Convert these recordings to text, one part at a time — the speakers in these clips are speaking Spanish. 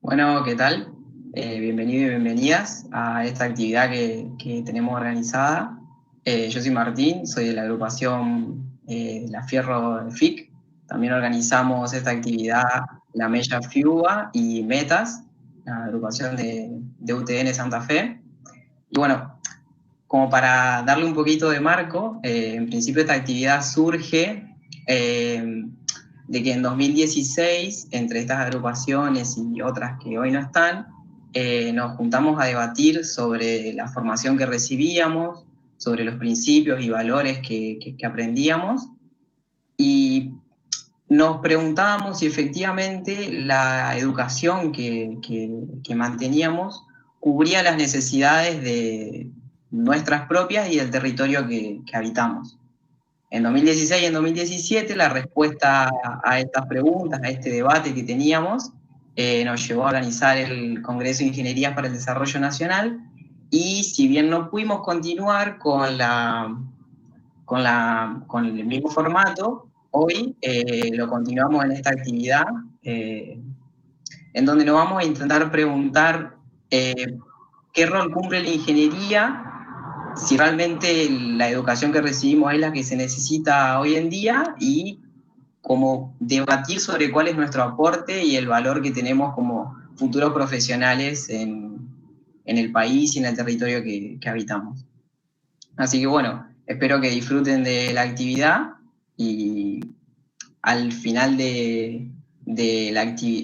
Bueno, ¿qué tal? Bienvenidos y bienvenidas a esta actividad que tenemos organizada. Yo soy Martín, soy de la agrupación La Fierro de FIC. También organizamos esta actividad la Mella FIUBA y Metas, la agrupación de UTN Santa Fe. Y bueno, como para darle un poquito de marco, en principio esta actividad surge de que en 2016, entre estas agrupaciones y otras que hoy no están, nos juntamos a debatir sobre la formación que recibíamos, sobre los principios y valores que aprendíamos, y nos preguntábamos si efectivamente la educación que manteníamos cubría las necesidades de nuestras propias y del territorio que habitamos. En 2016 y en 2017 la respuesta a estas preguntas, a este debate que teníamos, nos llevó a organizar el Congreso de Ingenierías para el Desarrollo Nacional, y si bien no pudimos continuar con el mismo formato, hoy lo continuamos en esta actividad, en donde nos vamos a intentar preguntar qué rol cumple la ingeniería, si realmente la educación que recibimos es la que se necesita hoy en día, y como debatir sobre cuál es nuestro aporte y el valor que tenemos como futuros profesionales en el país y en el territorio que habitamos. Así que bueno, espero que disfruten de la actividad, y al final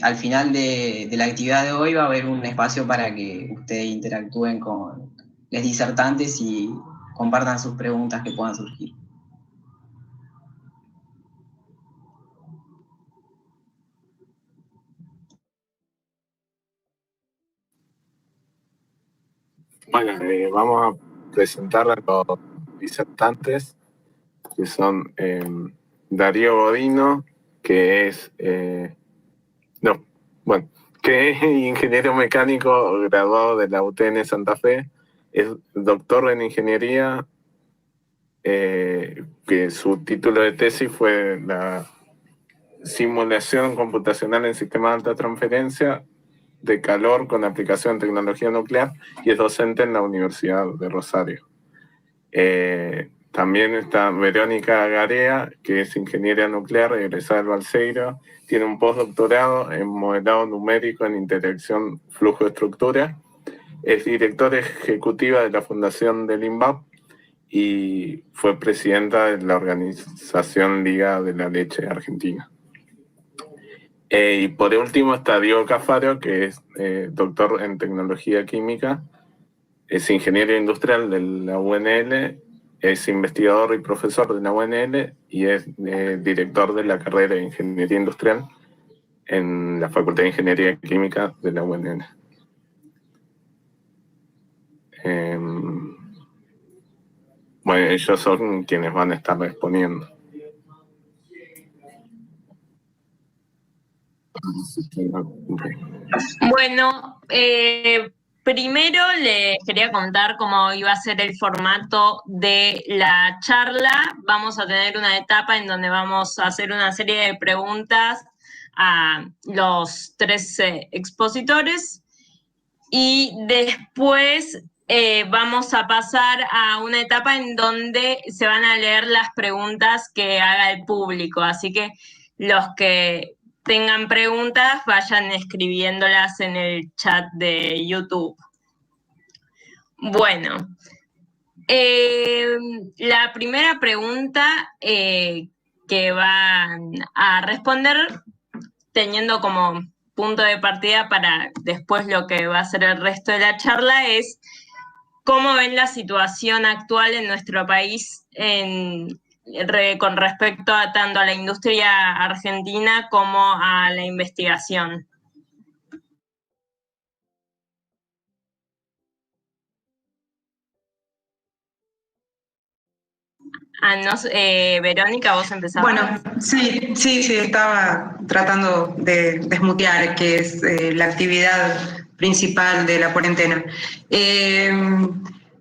al final de la actividad de hoy va a haber un espacio para que ustedes interactúen con los disertantes y compartan sus preguntas que puedan surgir. Bueno, vamos a presentar a los disertantes, que son Darío Godino, que es ingeniero mecánico graduado de la UTN Santa Fe, es doctor en ingeniería, que su título de tesis fue la simulación computacional en sistemas de alta transferencia de calor con aplicación en tecnología nuclear, y es docente en la Universidad de Rosario. También está Verónica Garea, que es ingeniera nuclear, egresada del Balseiro, tiene un postdoctorado en modelado numérico en interacción flujo-estructura, es directora ejecutiva de la Fundación del INVAP y fue presidenta de la organización Liga de la Leche Argentina. Y por último está Diego Cafaro, que es doctor en tecnología química, es ingeniero industrial de la UNL, es investigador y profesor de la UNL y es director de la carrera de Ingeniería Industrial en la Facultad de Ingeniería Química de la UNL. Bueno, ellos son quienes van a estar respondiendo. Bueno, primero les quería contar cómo iba a ser el formato de la charla. Vamos a tener una etapa en donde vamos a hacer una serie de preguntas a los tres expositores, y después vamos a pasar a una etapa en donde se van a leer las preguntas que haga el público. Así que los que tengan preguntas, vayan escribiéndolas en el chat de YouTube. Bueno, la primera pregunta que van a responder, teniendo como punto de partida para después lo que va a ser el resto de la charla, es cómo ven la situación actual en nuestro país con respecto a tanto a la industria argentina como a la investigación. Verónica, vos empezás. Bueno, sí, estaba tratando de desmutear, que es la actividad principal de la cuarentena.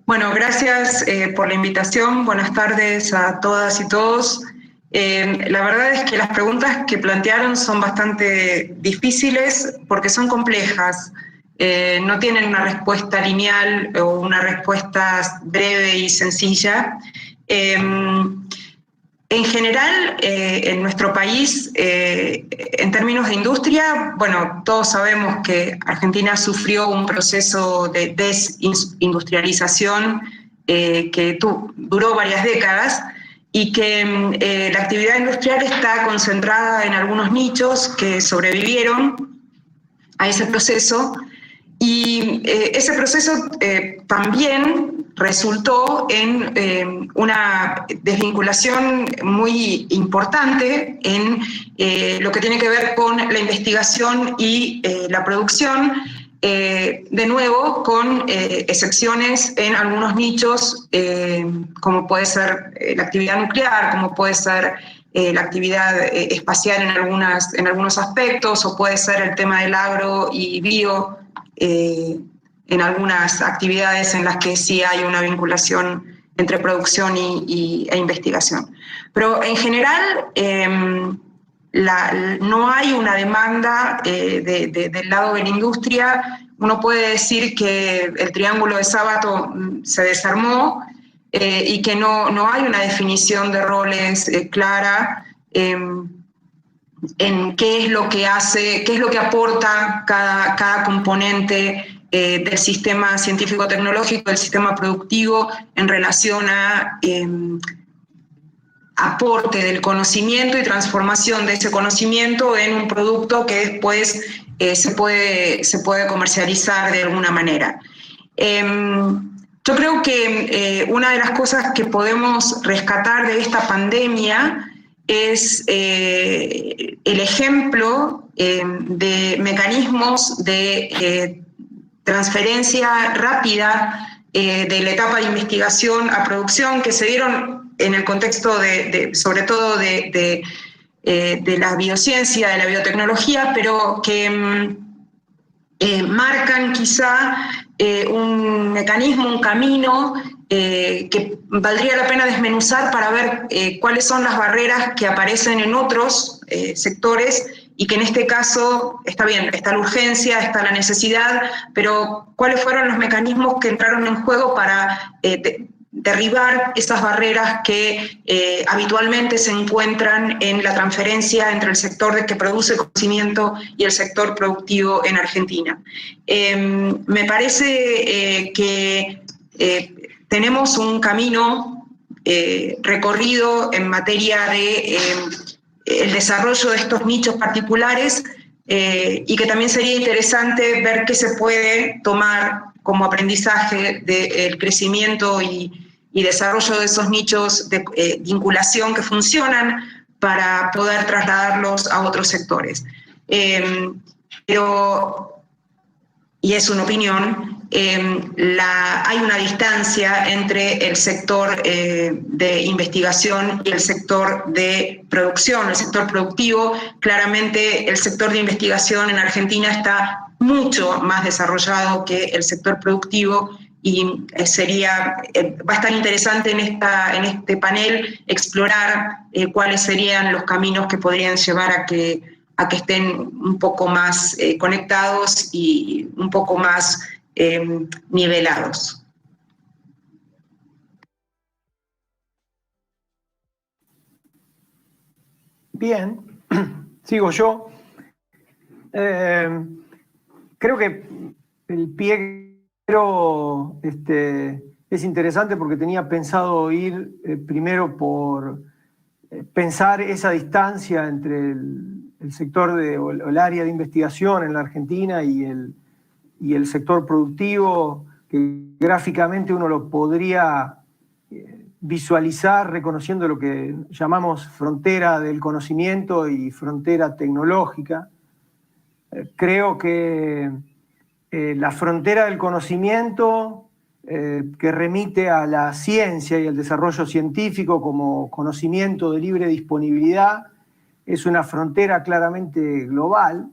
Bueno, gracias por la invitación. Buenas tardes a todas y todos. La verdad es que las preguntas que plantearon son bastante difíciles porque son complejas. No tienen una respuesta lineal o una respuesta breve y sencilla. En general, en nuestro país, en términos de industria, bueno, todos sabemos que Argentina sufrió un proceso de desindustrialización que duró varias décadas y que la actividad industrial está concentrada en algunos nichos que sobrevivieron a ese proceso y ese proceso también resultó en una desvinculación muy importante en lo que tiene que ver con la investigación y la producción, de nuevo con excepciones en algunos nichos, como puede ser la actividad nuclear, como puede ser la actividad espacial en algunos aspectos, o puede ser el tema del agro y bio, en algunas actividades en las que sí hay una vinculación entre producción e investigación. Pero en general no hay una demanda del lado de la industria. Uno puede decir que el triángulo de Sábato se desarmó y que no hay una definición de roles clara en qué es lo que hace, qué es lo que aporta cada componente del sistema científico-tecnológico, del sistema productivo, en relación a aporte del conocimiento y transformación de ese conocimiento en un producto que después se puede comercializar de alguna manera. Yo creo que una de las cosas que podemos rescatar de esta pandemia es el ejemplo de mecanismos de transferencia rápida de la etapa de investigación a producción que se dieron en el contexto sobre todo de la biociencia, de la biotecnología, pero que marcan quizá un mecanismo, un camino que valdría la pena desmenuzar para ver cuáles son las barreras que aparecen en otros sectores y que en este caso, está bien, está la urgencia, está la necesidad, pero cuáles fueron los mecanismos que entraron en juego para derribar esas barreras que habitualmente se encuentran en la transferencia entre el sector que produce conocimiento y el sector productivo en Argentina. Me parece que tenemos un camino recorrido en materia de el desarrollo de estos nichos particulares y que también sería interesante ver qué se puede tomar como aprendizaje del crecimiento y desarrollo de esos nichos de vinculación que funcionan para poder trasladarlos a otros sectores. Pero, y es una opinión, hay una distancia entre el sector de investigación y el sector de producción, el sector productivo. Claramente el sector de investigación en Argentina está mucho más desarrollado que el sector productivo y va a estar interesante en este panel explorar cuáles serían los caminos que podrían llevar a que estén un poco más conectados y un poco más nivelados. Bien, sigo yo. Creo que el pie es interesante porque tenía pensado ir primero por pensar esa distancia entre el sector o el área de investigación en la Argentina y el sector productivo, que gráficamente uno lo podría visualizar reconociendo lo que llamamos frontera del conocimiento y frontera tecnológica. Creo que la frontera del conocimiento, que remite a la ciencia y el desarrollo científico como conocimiento de libre disponibilidad, es una frontera claramente global.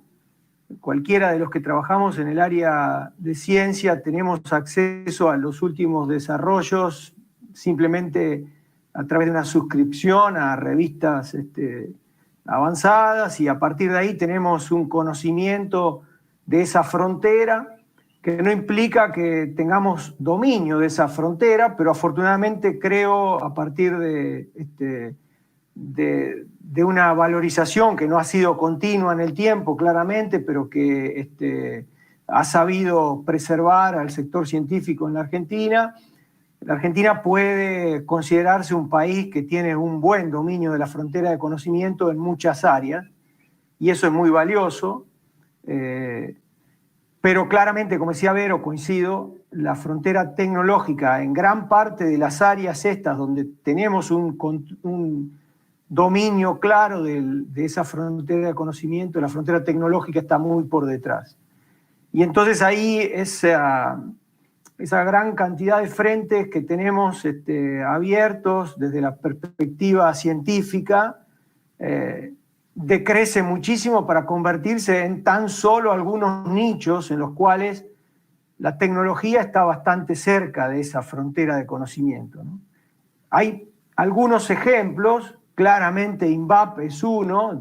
Cualquiera de los que trabajamos en el área de ciencia tenemos acceso a los últimos desarrollos simplemente a través de una suscripción a revistas avanzadas, y a partir de ahí tenemos un conocimiento de esa frontera, que no implica que tengamos dominio de esa frontera, pero afortunadamente creo, a partir de una valorización que no ha sido continua en el tiempo, claramente, pero que ha sabido preservar al sector científico en la Argentina puede considerarse un país que tiene un buen dominio de la frontera de conocimiento en muchas áreas, y eso es muy valioso. Pero claramente, como decía Vero, coincido, la frontera tecnológica en gran parte de las áreas estas donde tenemos un dominio claro de esa frontera de conocimiento, la frontera tecnológica está muy por detrás. Y entonces ahí esa gran cantidad de frentes que tenemos abiertos desde la perspectiva científica decrece muchísimo para convertirse en tan solo algunos nichos en los cuales la tecnología está bastante cerca de esa frontera de conocimiento, ¿no? Hay algunos ejemplos, claramente INVAP es uno.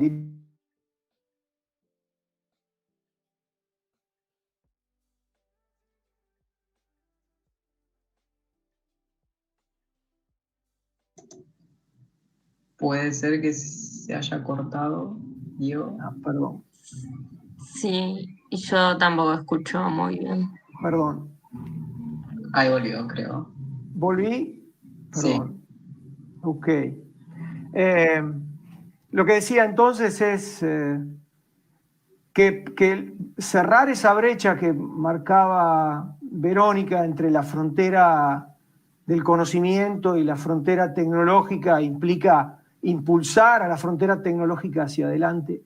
Puede ser que se haya cortado, Diego. Perdón. Sí, y yo tampoco escucho muy bien. Perdón. Ahí volvió, creo. ¿Volví? Perdón. Sí. Ok. Lo que decía entonces es que cerrar esa brecha que marcaba Verónica entre la frontera del conocimiento y la frontera tecnológica implica impulsar a la frontera tecnológica hacia adelante.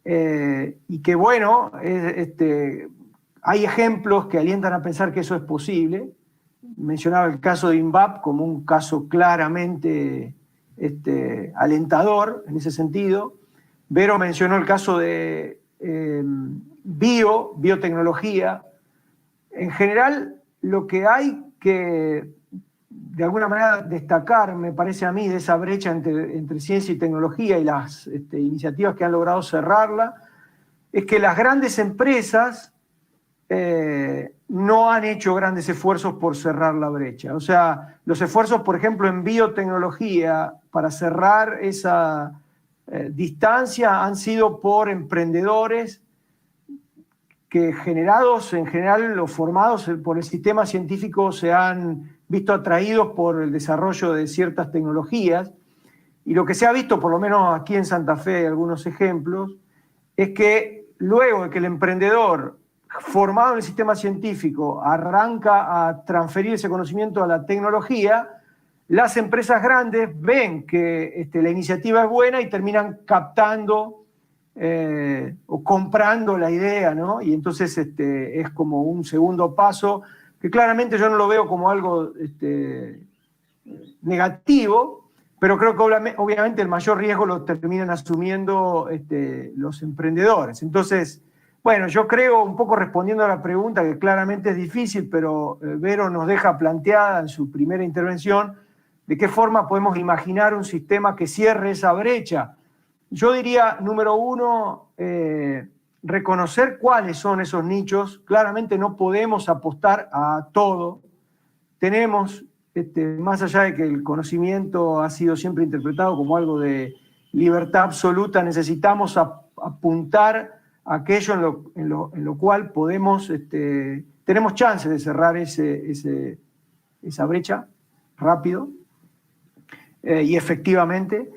Y que bueno, hay ejemplos que alientan a pensar que eso es posible. Mencionaba el caso de INVAP como un caso claramente alentador en ese sentido. Vero mencionó el caso de biotecnología. En general, lo que hay que, de alguna manera, destacar, me parece a mí, de esa brecha entre ciencia y tecnología y las iniciativas que han logrado cerrarla, es que las grandes empresas no han hecho grandes esfuerzos por cerrar la brecha. O sea, los esfuerzos, por ejemplo, en biotecnología para cerrar esa distancia han sido por emprendedores que, generados en general o formados por el sistema científico, se han visto atraídos por el desarrollo de ciertas tecnologías. Y lo que se ha visto, por lo menos aquí en Santa Fe hay algunos ejemplos, es que luego de que el emprendedor formado en el sistema científico arranca a transferir ese conocimiento a la tecnología, las empresas grandes ven que la iniciativa es buena y terminan captando o comprando la idea, ¿no? Y entonces es como un segundo paso que claramente yo no lo veo como algo negativo, pero creo que obviamente el mayor riesgo lo terminan asumiendo los emprendedores. Entonces, bueno, yo creo, un poco respondiendo a la pregunta, que claramente es difícil, pero Vero nos deja planteada en su primera intervención de qué forma podemos imaginar un sistema que cierre esa brecha. Yo diría, número uno, reconocer cuáles son esos nichos. Claramente no podemos apostar a todo. Tenemos, más allá de que el conocimiento ha sido siempre interpretado como algo de libertad absoluta, necesitamos apuntar a aquello en lo cual tenemos chance de cerrar esa brecha rápido y efectivamente.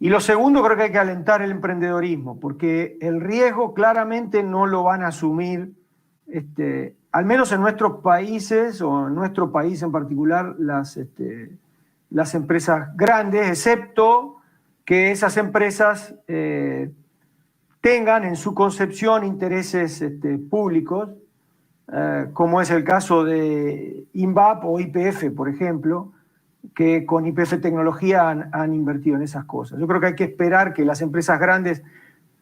Y lo segundo, creo que hay que alentar el emprendedorismo, porque el riesgo claramente no lo van a asumir, al menos en nuestros países, o en nuestro país en particular, las empresas grandes, excepto que esas empresas tengan en su concepción intereses públicos, como es el caso de INVAP o YPF, por ejemplo, que con YPF Tecnología han invertido en esas cosas. Yo creo que hay que esperar que las empresas grandes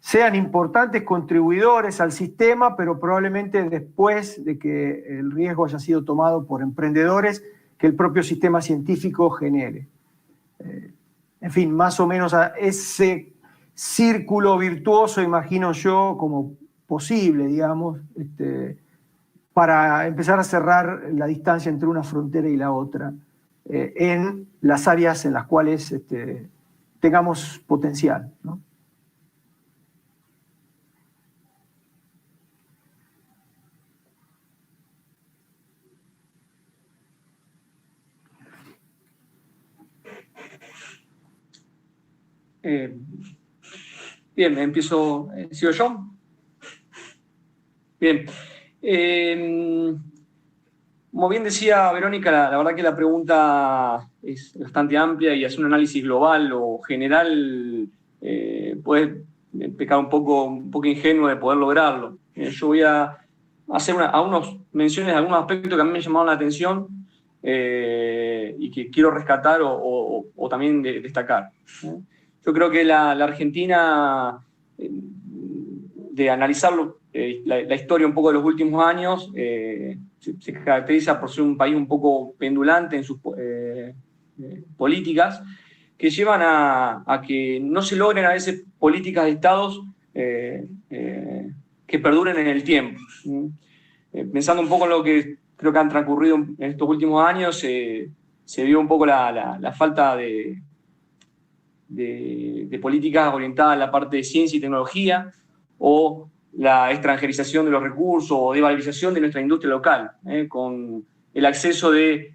sean importantes contribuidores al sistema, pero probablemente después de que el riesgo haya sido tomado por emprendedores que el propio sistema científico genere. en fin, más o menos a ese círculo virtuoso, imagino yo, como posible, digamos, para empezar a cerrar la distancia entre una frontera y la otra, en las áreas en las cuales tengamos potencial, ¿no? Bien, empiezo, ¿sigo yo? Bien. Como bien decía Verónica, la verdad que la pregunta es bastante amplia y hacer un análisis global o general puede pecar un poco ingenuo de poder lograrlo. Yo voy a hacer algunas menciones de algunos aspectos que a mí me llamaron la atención y que quiero rescatar o también destacar. Yo creo que la Argentina, de analizarlo, la historia un poco de los últimos años, se caracteriza por ser un país un poco pendulante en sus políticas, que llevan a que no se logren a veces políticas de estados que perduren en el tiempo. Pensando un poco en lo que creo que han transcurrido en estos últimos años, se vio un poco la falta de políticas orientadas a la parte de ciencia y tecnología, o la extranjerización de los recursos o devalorización de nuestra industria local, con el acceso de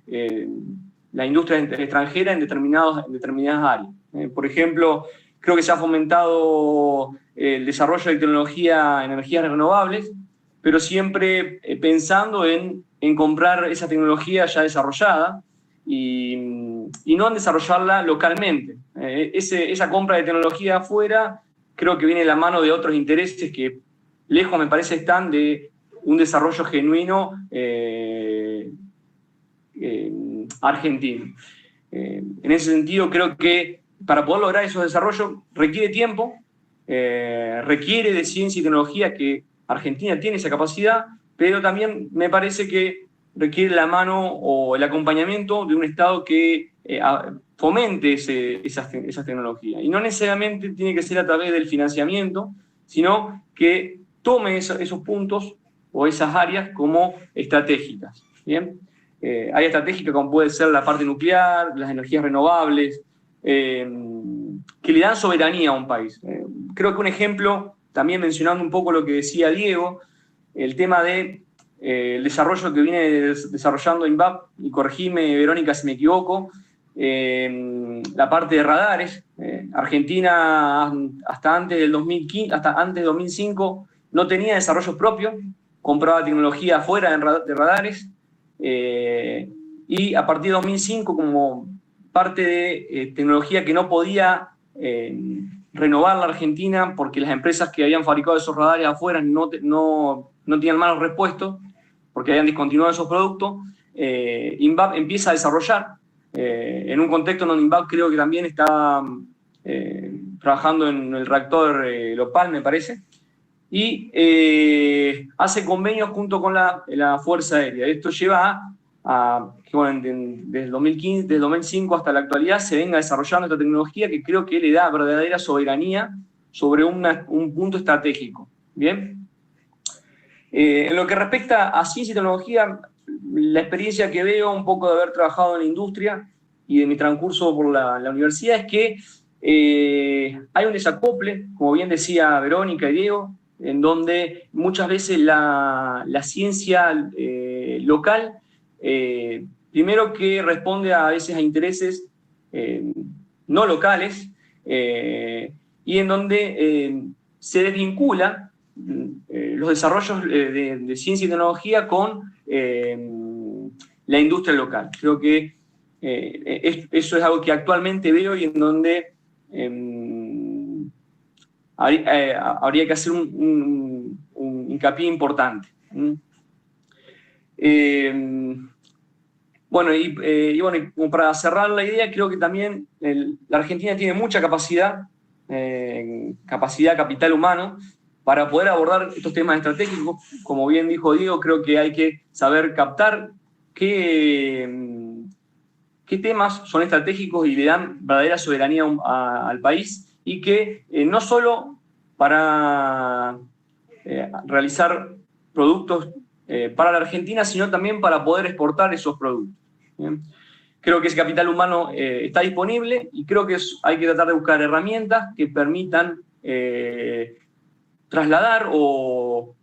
la industria extranjera en determinadas áreas. Por ejemplo, creo que se ha fomentado el desarrollo de tecnología en energías renovables, pero siempre pensando en comprar esa tecnología ya desarrollada y no en desarrollarla localmente. Esa compra de tecnología afuera creo que viene de la mano de otros intereses que lejos, me parece, están de un desarrollo genuino argentino. En ese sentido, creo que para poder lograr esos desarrollos requiere tiempo, requiere de ciencia y tecnología, que Argentina tiene esa capacidad, pero también me parece que requiere la mano o el acompañamiento de un Estado que fomente esas tecnologías. Y no necesariamente tiene que ser a través del financiamiento, sino que tome esos puntos o esas áreas como estratégicas. ¿Bien? Hay estratégicas como puede ser la parte nuclear, las energías renovables, que le dan soberanía a un país. Creo que un ejemplo, también mencionando un poco lo que decía Diego, el tema de el desarrollo que viene desarrollando INVAP, y corregime, Verónica, si me equivoco, la parte de radares. Argentina hasta antes del 2015, hasta antes de 2005 no tenía desarrollos propios, compraba tecnología afuera de radares, y a partir de 2005, como parte de tecnología que no podía renovar la Argentina porque las empresas que habían fabricado esos radares afuera no tenían malos repuestos porque habían discontinuado esos productos, INVAP empieza a desarrollar en un contexto donde INVAP creo que también está trabajando en el reactor Lopal, me parece, y hace convenios junto con la Fuerza Aérea. Esto lleva a que, bueno, desde el 2015, desde el 2005 hasta la actualidad se venga desarrollando esta tecnología que creo que le da verdadera soberanía sobre un punto estratégico. ¿Bien? En lo que respecta a ciencia y tecnología, la experiencia que veo un poco de haber trabajado en la industria y de mi transcurso por la universidad es que hay un desacople, como bien decía Verónica y Diego, en donde muchas veces la ciencia local, primero que responde a veces a intereses no locales, y en donde se desvincula los desarrollos de ciencia y tecnología con la industria local. Creo que eso es algo que actualmente veo y en donde habría que hacer un hincapié importante. Bueno, y como para cerrar la idea, creo que también la Argentina tiene mucha capacidad, capital humano, para poder abordar estos temas estratégicos. Como bien dijo Diego, creo que hay que saber captar qué qué temas son estratégicos y le dan verdadera soberanía al país, y que no solo para realizar productos para la Argentina, sino también para poder exportar esos productos. ¿Bien? Creo que ese capital humano está disponible, y creo que hay que tratar de buscar herramientas que permitan trasladar o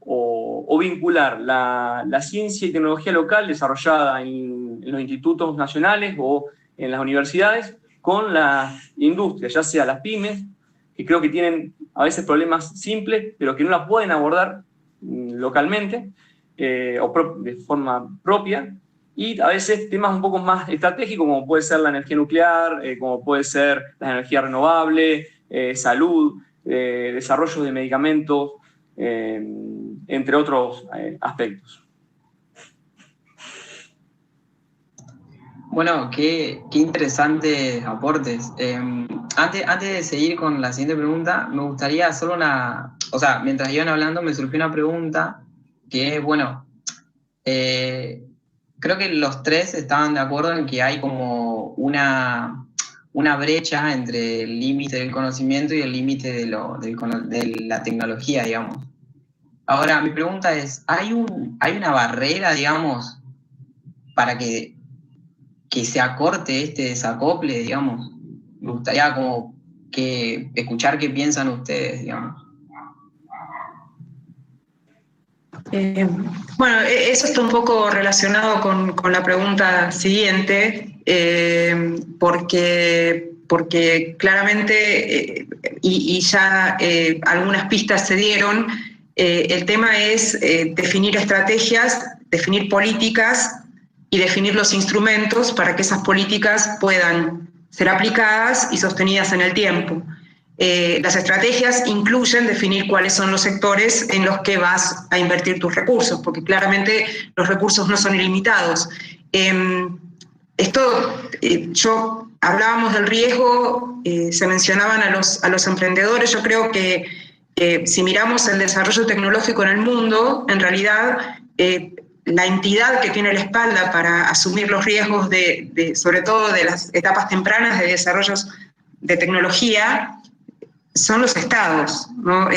vincular la ciencia y tecnología local desarrollada en los institutos nacionales o en las universidades con la industria, ya sea las pymes, que creo que tienen a veces problemas simples, pero que no la pueden abordar localmente o de forma propia, y a veces temas un poco más estratégicos, como puede ser la energía nuclear, como puede ser la energía renovable, salud, desarrollo de medicamentos, entre otros aspectos. Bueno, qué interesantes aportes. Antes de seguir con la siguiente pregunta, me gustaría hacer o sea, mientras iban hablando me surgió una pregunta que es, bueno, creo que los tres estaban de acuerdo en que hay como una brecha entre el límite del conocimiento y el límite de la tecnología, digamos. Ahora, mi pregunta es, ¿hay una barrera, digamos, para que se acorte este desacople, digamos? Me gustaría como escuchar qué piensan ustedes, digamos. Bueno, eso está un poco relacionado con la pregunta siguiente, porque claramente, y ya algunas pistas se dieron, el tema es definir estrategias, definir políticas y definir los instrumentos para que esas políticas puedan ser aplicadas y sostenidas en el tiempo. Las estrategias incluyen definir cuáles son los sectores en los que vas a invertir tus recursos, porque claramente los recursos no son ilimitados. Hablábamos del riesgo, se mencionaban a los emprendedores. Yo creo que si miramos el desarrollo tecnológico en el mundo, en realidad la entidad que tiene la espalda para asumir los riesgos sobre todo de las etapas tempranas de desarrollos de tecnología, son los estados, ¿no?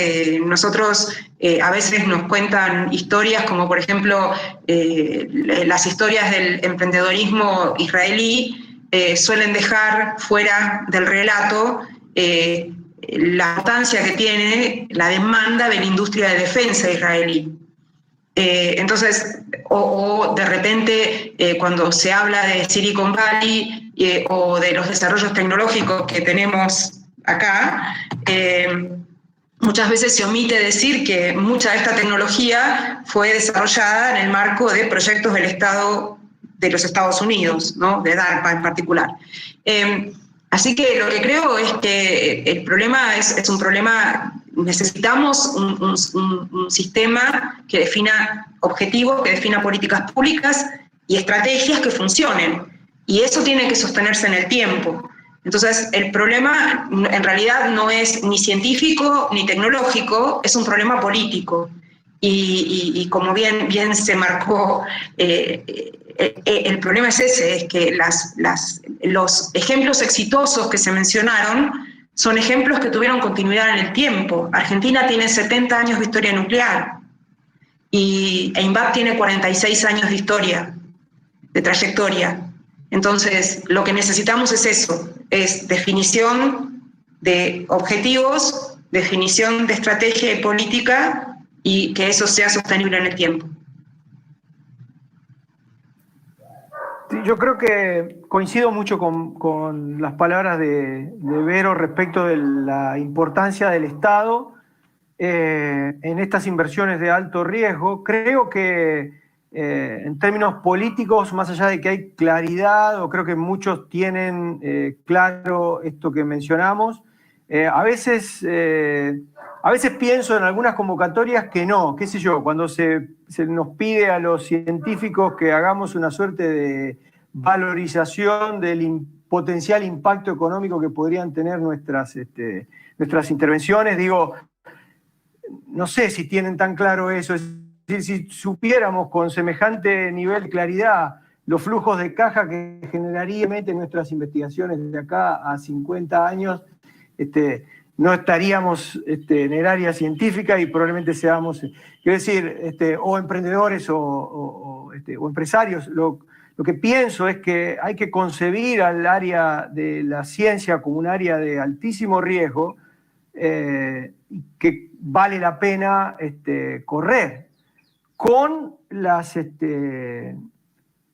Nosotros a veces nos cuentan historias como, por ejemplo, las historias del emprendedorismo israelí suelen dejar fuera del relato la importancia que tiene la demanda de la industria de defensa israelí. Entonces, o de repente, cuando se habla de Silicon Valley o de los desarrollos tecnológicos que tenemos acá, muchas veces se omite decir que mucha de esta tecnología fue desarrollada en el marco de proyectos del Estado de los Estados Unidos, ¿no? De DARPA en particular. Así que lo que creo es que el problema es un problema, necesitamos un sistema que defina objetivos, que defina políticas públicas y estrategias que funcionen, y eso tiene que sostenerse en el tiempo. Entonces, el problema en realidad no es ni científico ni tecnológico, es un problema político. Y como bien se marcó, el problema es ese, es que los ejemplos exitosos que se mencionaron son ejemplos que tuvieron continuidad en el tiempo. Argentina tiene 70 años de historia nuclear y EIMBAP tiene 46 años de historia, de trayectoria. Entonces, lo que necesitamos es eso, es definición de objetivos, definición de estrategia y política, y que eso sea sostenible en el tiempo. Sí, yo creo que coincido mucho con las palabras de Vero respecto de la importancia del Estado en estas inversiones de alto riesgo. Creo que en términos políticos, más allá de que hay claridad, o creo que muchos tienen claro esto que mencionamos, a veces pienso en algunas convocatorias que no, qué sé yo, cuando se nos pide a los científicos que hagamos una suerte de valorización del potencial impacto económico que podrían tener nuestras intervenciones, digo, no sé si tienen tan claro eso. Si supiéramos con semejante nivel de claridad los flujos de caja que generarían nuestras investigaciones de acá a 50 años, no estaríamos en el área científica y probablemente seamos, quiero decir, o emprendedores o empresarios. Lo que pienso es que hay que concebir al área de la ciencia como un área de altísimo riesgo, que vale la pena correr con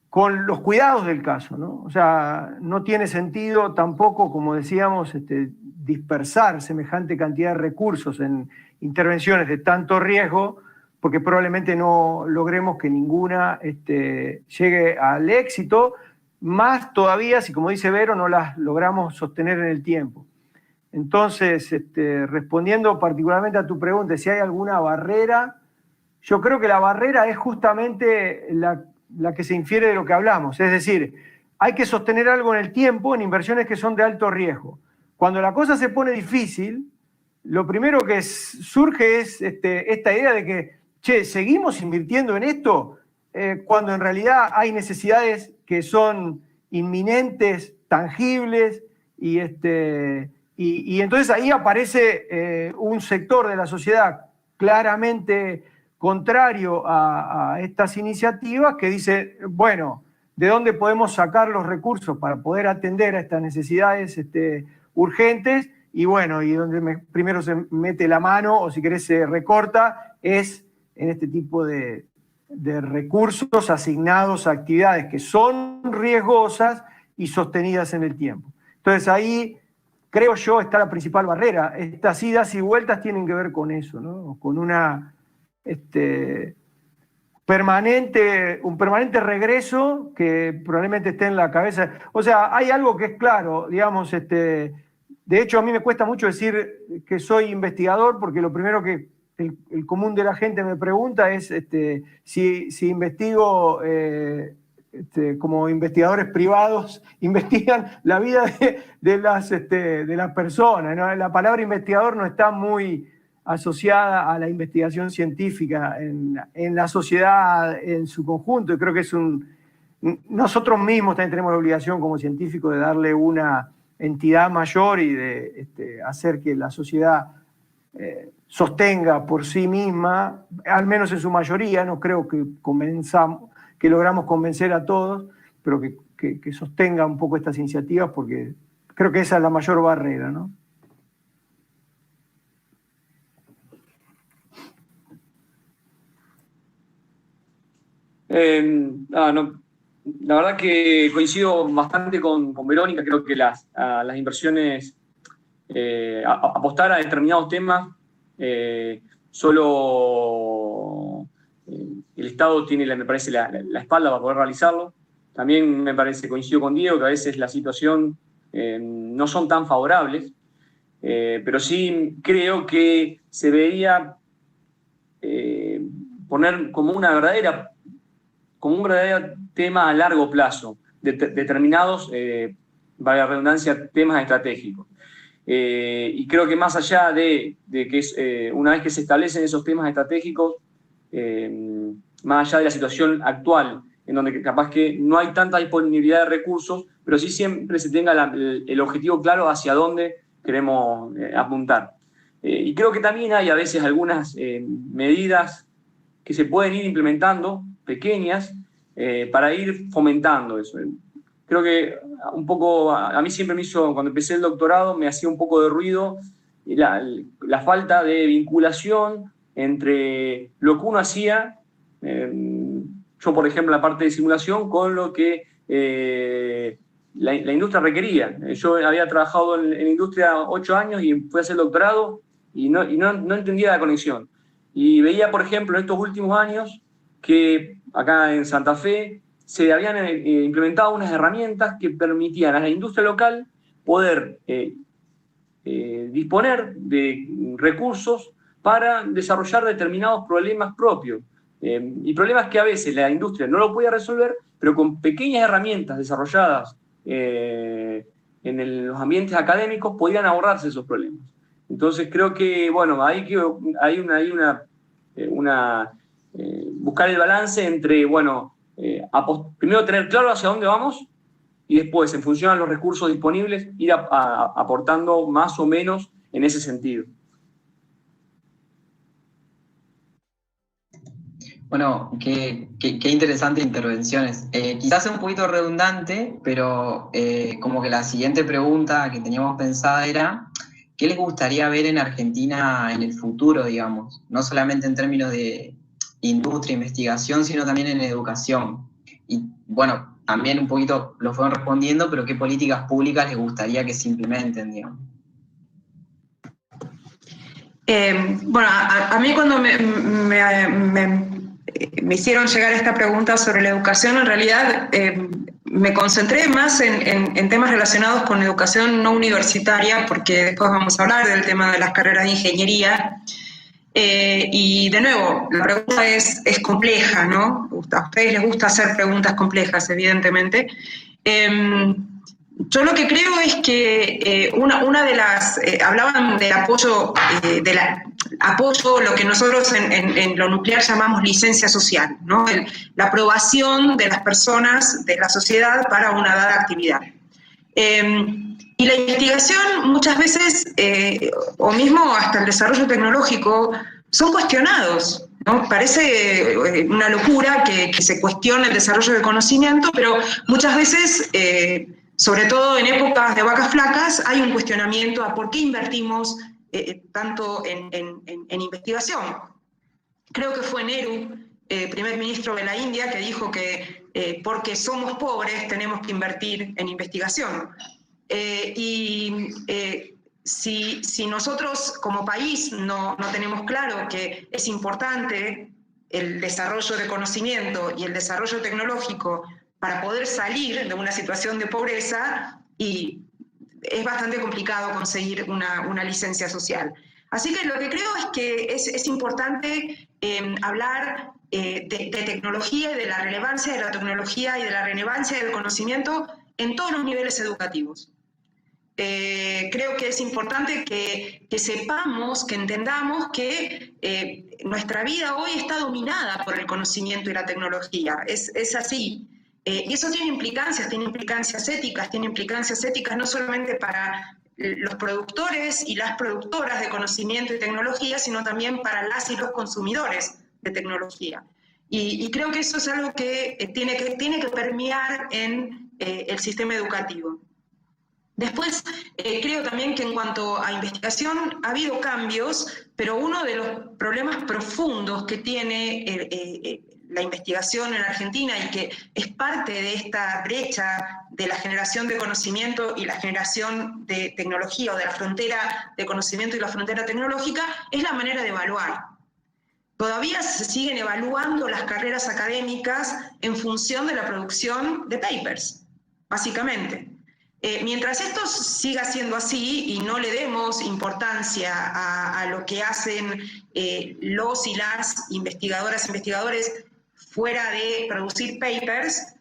los cuidados del caso, ¿no? O sea, no tiene sentido tampoco, como decíamos, dispersar semejante cantidad de recursos en intervenciones de tanto riesgo, porque probablemente no logremos que ninguna llegue al éxito, más todavía si, como dice Vero, no las logramos sostener en el tiempo. Entonces, respondiendo particularmente a tu pregunta, si hay alguna barrera, yo creo que la barrera es justamente la que se infiere de lo que hablamos. Es decir, hay que sostener algo en el tiempo en inversiones que son de alto riesgo. Cuando la cosa se pone difícil, lo primero que surge es esta idea de que, che, ¿seguimos invirtiendo en esto? Cuando en realidad hay necesidades que son inminentes, tangibles, y entonces ahí aparece un sector de la sociedad claramente contrario a estas iniciativas, que dice, bueno, ¿de dónde podemos sacar los recursos para poder atender a estas necesidades urgentes? Y bueno, y donde primero se mete la mano, o si querés se recorta, es en este tipo de recursos asignados a actividades que son riesgosas y sostenidas en el tiempo. Entonces ahí, creo yo, está la principal barrera. Estas idas y vueltas tienen que ver con eso, ¿no? Con una un permanente regreso que probablemente esté en la cabeza. O sea, hay algo que es claro, digamos, de hecho a mí me cuesta mucho decir que soy investigador, porque lo primero que el común de la gente me pregunta es si investigo como investigadores privados, investigan la vida de las personas, ¿no? La palabra investigador no está muy asociada a la investigación científica en la sociedad en su conjunto, y creo que nosotros mismos también tenemos la obligación como científicos de darle una entidad mayor y de hacer que la sociedad sostenga por sí misma, al menos en su mayoría, no creo que logramos convencer a todos, pero que sostenga un poco estas iniciativas, porque creo que esa es la mayor barrera, ¿no? No, la verdad que coincido bastante con Verónica. Creo que las inversiones, apostar a determinados temas, solo el Estado tiene, me parece, la espalda para poder realizarlo. También me parece, coincido con Diego, que a veces la situación no son tan favorables, pero sí creo que se debería poner como un verdadero tema a largo plazo, determinados, valga la redundancia, temas estratégicos. Y creo que más allá de que una vez que se establecen esos temas estratégicos, más allá de la situación actual, en donde capaz que no hay tanta disponibilidad de recursos, pero sí siempre se tenga el objetivo claro hacia dónde queremos apuntar. Y creo que también hay a veces algunas medidas que se pueden ir implementando, pequeñas, para ir fomentando eso. Creo que un poco, a mí siempre me hizo, cuando empecé el doctorado, me hacía un poco de ruido la falta de vinculación entre lo que uno hacía, yo por ejemplo la parte de simulación, con lo que la industria requería. Yo había trabajado en la industria 8 años y fui a hacer el doctorado y no entendía la conexión. Y veía, por ejemplo, en estos últimos años que acá en Santa Fe se habían implementado unas herramientas que permitían a la industria local poder disponer de recursos para desarrollar determinados problemas propios. Y problemas que a veces la industria no lo podía resolver, pero con pequeñas herramientas desarrolladas en los ambientes académicos podían abordarse esos problemas. Entonces creo que, bueno, hay una buscar el balance entre, bueno, primero tener claro hacia dónde vamos y después, en función de los recursos disponibles, ir aportando más o menos en ese sentido. Bueno, qué interesantes intervenciones. Quizás es un poquito redundante, pero como que la siguiente pregunta que teníamos pensada era, ¿qué les gustaría ver en Argentina en el futuro, digamos? No solamente en términos de industria, investigación, sino también en educación. Y bueno, también un poquito lo fueron respondiendo, pero ¿qué políticas públicas les gustaría que se implementen, digamos? Bueno, a mí cuando me hicieron llegar esta pregunta sobre la educación, en realidad me concentré más en temas relacionados con educación no universitaria, porque después vamos a hablar del tema de las carreras de ingeniería. Y de nuevo, la pregunta es compleja, ¿no? A ustedes les gusta hacer preguntas complejas, evidentemente. Yo lo que creo es que una de las... hablaban del apoyo, apoyo, lo que nosotros en lo nuclear llamamos licencia social, ¿no? La aprobación de las personas, de la sociedad para una dada actividad. Y la investigación muchas veces, o mismo hasta el desarrollo tecnológico, son cuestionados, ¿no? Parece una locura que se cuestione el desarrollo del conocimiento, pero muchas veces, sobre todo en épocas de vacas flacas, hay un cuestionamiento a por qué invertimos tanto en investigación. Creo que fue Nehru, primer ministro de la India, que dijo que porque somos pobres tenemos que invertir en investigación. Si nosotros como país no tenemos claro que es importante el desarrollo de conocimiento y el desarrollo tecnológico para poder salir de una situación de pobreza, y es bastante complicado conseguir una licencia social. Así que lo que creo es que es importante hablar de tecnología y de la relevancia de la tecnología y de la relevancia del conocimiento en todos los niveles educativos. Creo que es importante que sepamos, que entendamos que nuestra vida hoy está dominada por el conocimiento y la tecnología. Es así. Y eso tiene implicancias éticas no solamente para los productores y las productoras de conocimiento y tecnología, sino también para las y los consumidores de tecnología. Y creo que eso es algo que tiene que permear en el sistema educativo. Después, creo también que en cuanto a investigación ha habido cambios, pero uno de los problemas profundos que tiene la investigación en Argentina, y que es parte de esta brecha de la generación de conocimiento y la generación de tecnología, o de la frontera de conocimiento y la frontera tecnológica, es la manera de evaluar. Todavía se siguen evaluando las carreras académicas en función de la producción de papers, básicamente. Mientras esto siga siendo así y no le demos importancia a lo que hacen los y las investigadores fuera de producir papers,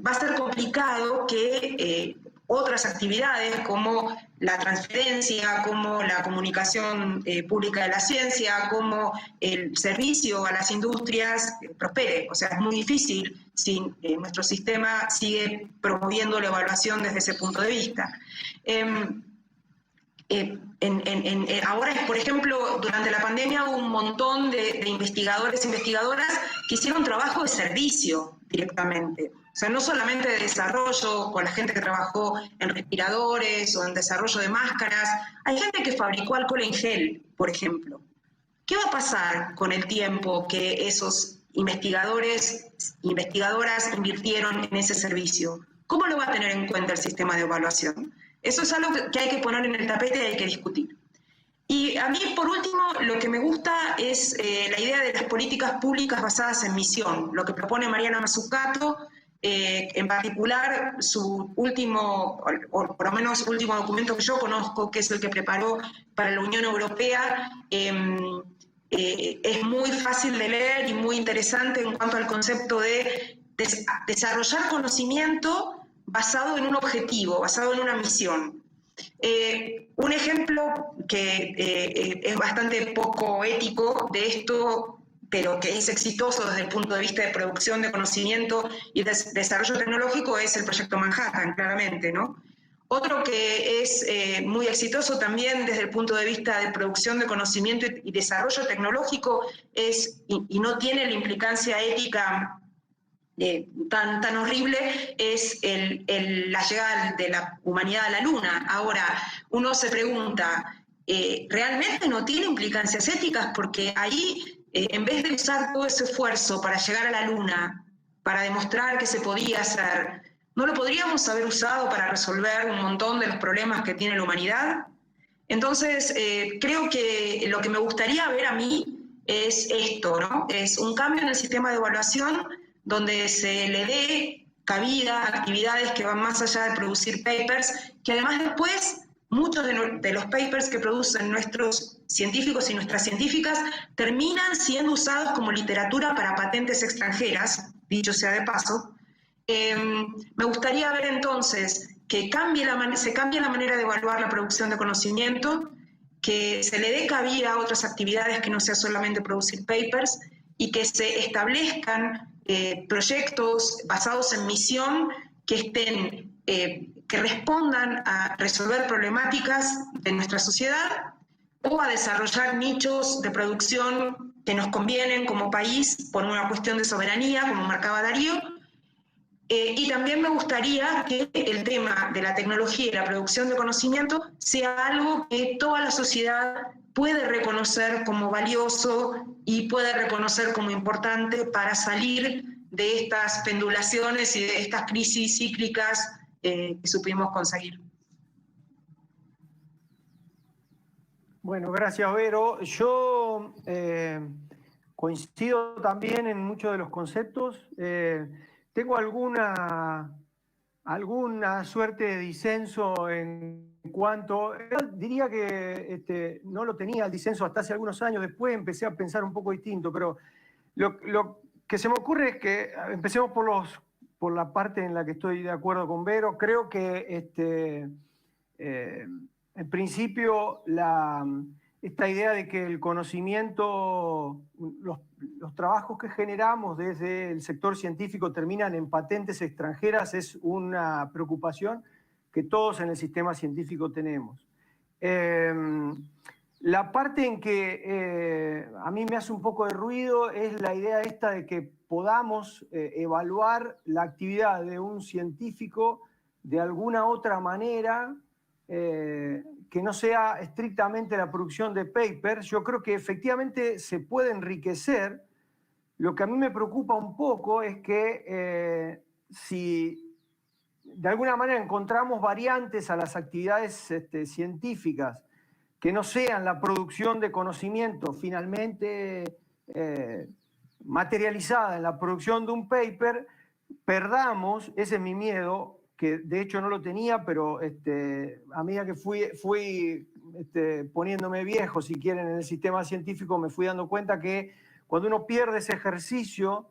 va a ser complicado que otras actividades como la transferencia, como la comunicación pública de la ciencia, como el servicio a las industrias prospere. O sea, es muy difícil si nuestro sistema sigue promoviendo la evaluación desde ese punto de vista. Ahora, por ejemplo, durante la pandemia hubo un montón de investigadores e investigadoras que hicieron trabajo de servicio directamente. O sea, no solamente de desarrollo, con la gente que trabajó en respiradores o en desarrollo de máscaras. Hay gente que fabricó alcohol en gel, por ejemplo. ¿Qué va a pasar con el tiempo que esos investigadores, investigadoras invirtieron en ese servicio? ¿Cómo lo va a tener en cuenta el sistema de evaluación? Eso es algo que hay que poner en el tapete y hay que discutir. Y a mí, por último, lo que me gusta es la idea de las políticas públicas basadas en misión, lo que propone Mariana Mazzucato, en particular su último, o por lo menos último documento que yo conozco, que es el que preparó para la Unión Europea. Es muy fácil de leer y muy interesante en cuanto al concepto de desarrollar conocimiento basado en un objetivo, basado en una misión. Un ejemplo que es bastante poco ético de esto, pero que es exitoso desde el punto de vista de producción de conocimiento y de desarrollo tecnológico, es el proyecto Manhattan, claramente, ¿no? Otro que es muy exitoso también desde el punto de vista de producción de conocimiento y desarrollo tecnológico es, y no tiene la implicancia ética tan horrible, es la llegada de la humanidad a la Luna. Ahora, uno se pregunta, ¿realmente no tiene implicancias éticas? Porque ahí, en vez de usar todo ese esfuerzo para llegar a la Luna, para demostrar que se podía hacer, ¿no lo podríamos haber usado para resolver un montón de los problemas que tiene la humanidad? Entonces, creo que lo que me gustaría ver a mí es esto, ¿no? Es un cambio en el sistema de evaluación donde se le dé cabida a actividades que van más allá de producir papers, que además después muchos de los papers que producen nuestros científicos y nuestras científicas terminan siendo usados como literatura para patentes extranjeras, dicho sea de paso. Me gustaría ver entonces que se cambie la manera de evaluar la producción de conocimiento, que se le dé cabida a otras actividades que no sea solamente producir papers y que se establezcan proyectos basados en misión que respondan a resolver problemáticas de nuestra sociedad o a desarrollar nichos de producción que nos convienen como país por una cuestión de soberanía, como marcaba Darío. Y también me gustaría que el tema de la tecnología y la producción de conocimiento sea algo que toda la sociedad puede reconocer como valioso y puede reconocer como importante para salir de estas pendulaciones y de estas crisis cíclicas que supimos conseguir. Bueno, gracias, Vero. Yo coincido también en muchos de los conceptos. Tengo alguna suerte de disenso en cuanto... Diría que no lo tenía el disenso hasta hace algunos años, después empecé a pensar un poco distinto, pero lo que se me ocurre es que empecemos por la parte en la que estoy de acuerdo con Vero. Creo que en principio esta idea de que el conocimiento, los trabajos que generamos desde el sector científico terminan en patentes extranjeras es una preocupación que todos en el sistema científico tenemos. La parte en que a mí me hace un poco de ruido es la idea esta de que podamos evaluar la actividad de un científico de alguna otra manera que no sea estrictamente la producción de papers. Yo creo que efectivamente se puede enriquecer. Lo que a mí me preocupa un poco es que si de alguna manera encontramos variantes a las actividades científicas que no sean la producción de conocimiento finalmente materializada en la producción de un paper, perdamos, ese es mi miedo, que de hecho no lo tenía, pero a medida que fui poniéndome viejo, si quieren, en el sistema científico, me fui dando cuenta que cuando uno pierde ese ejercicio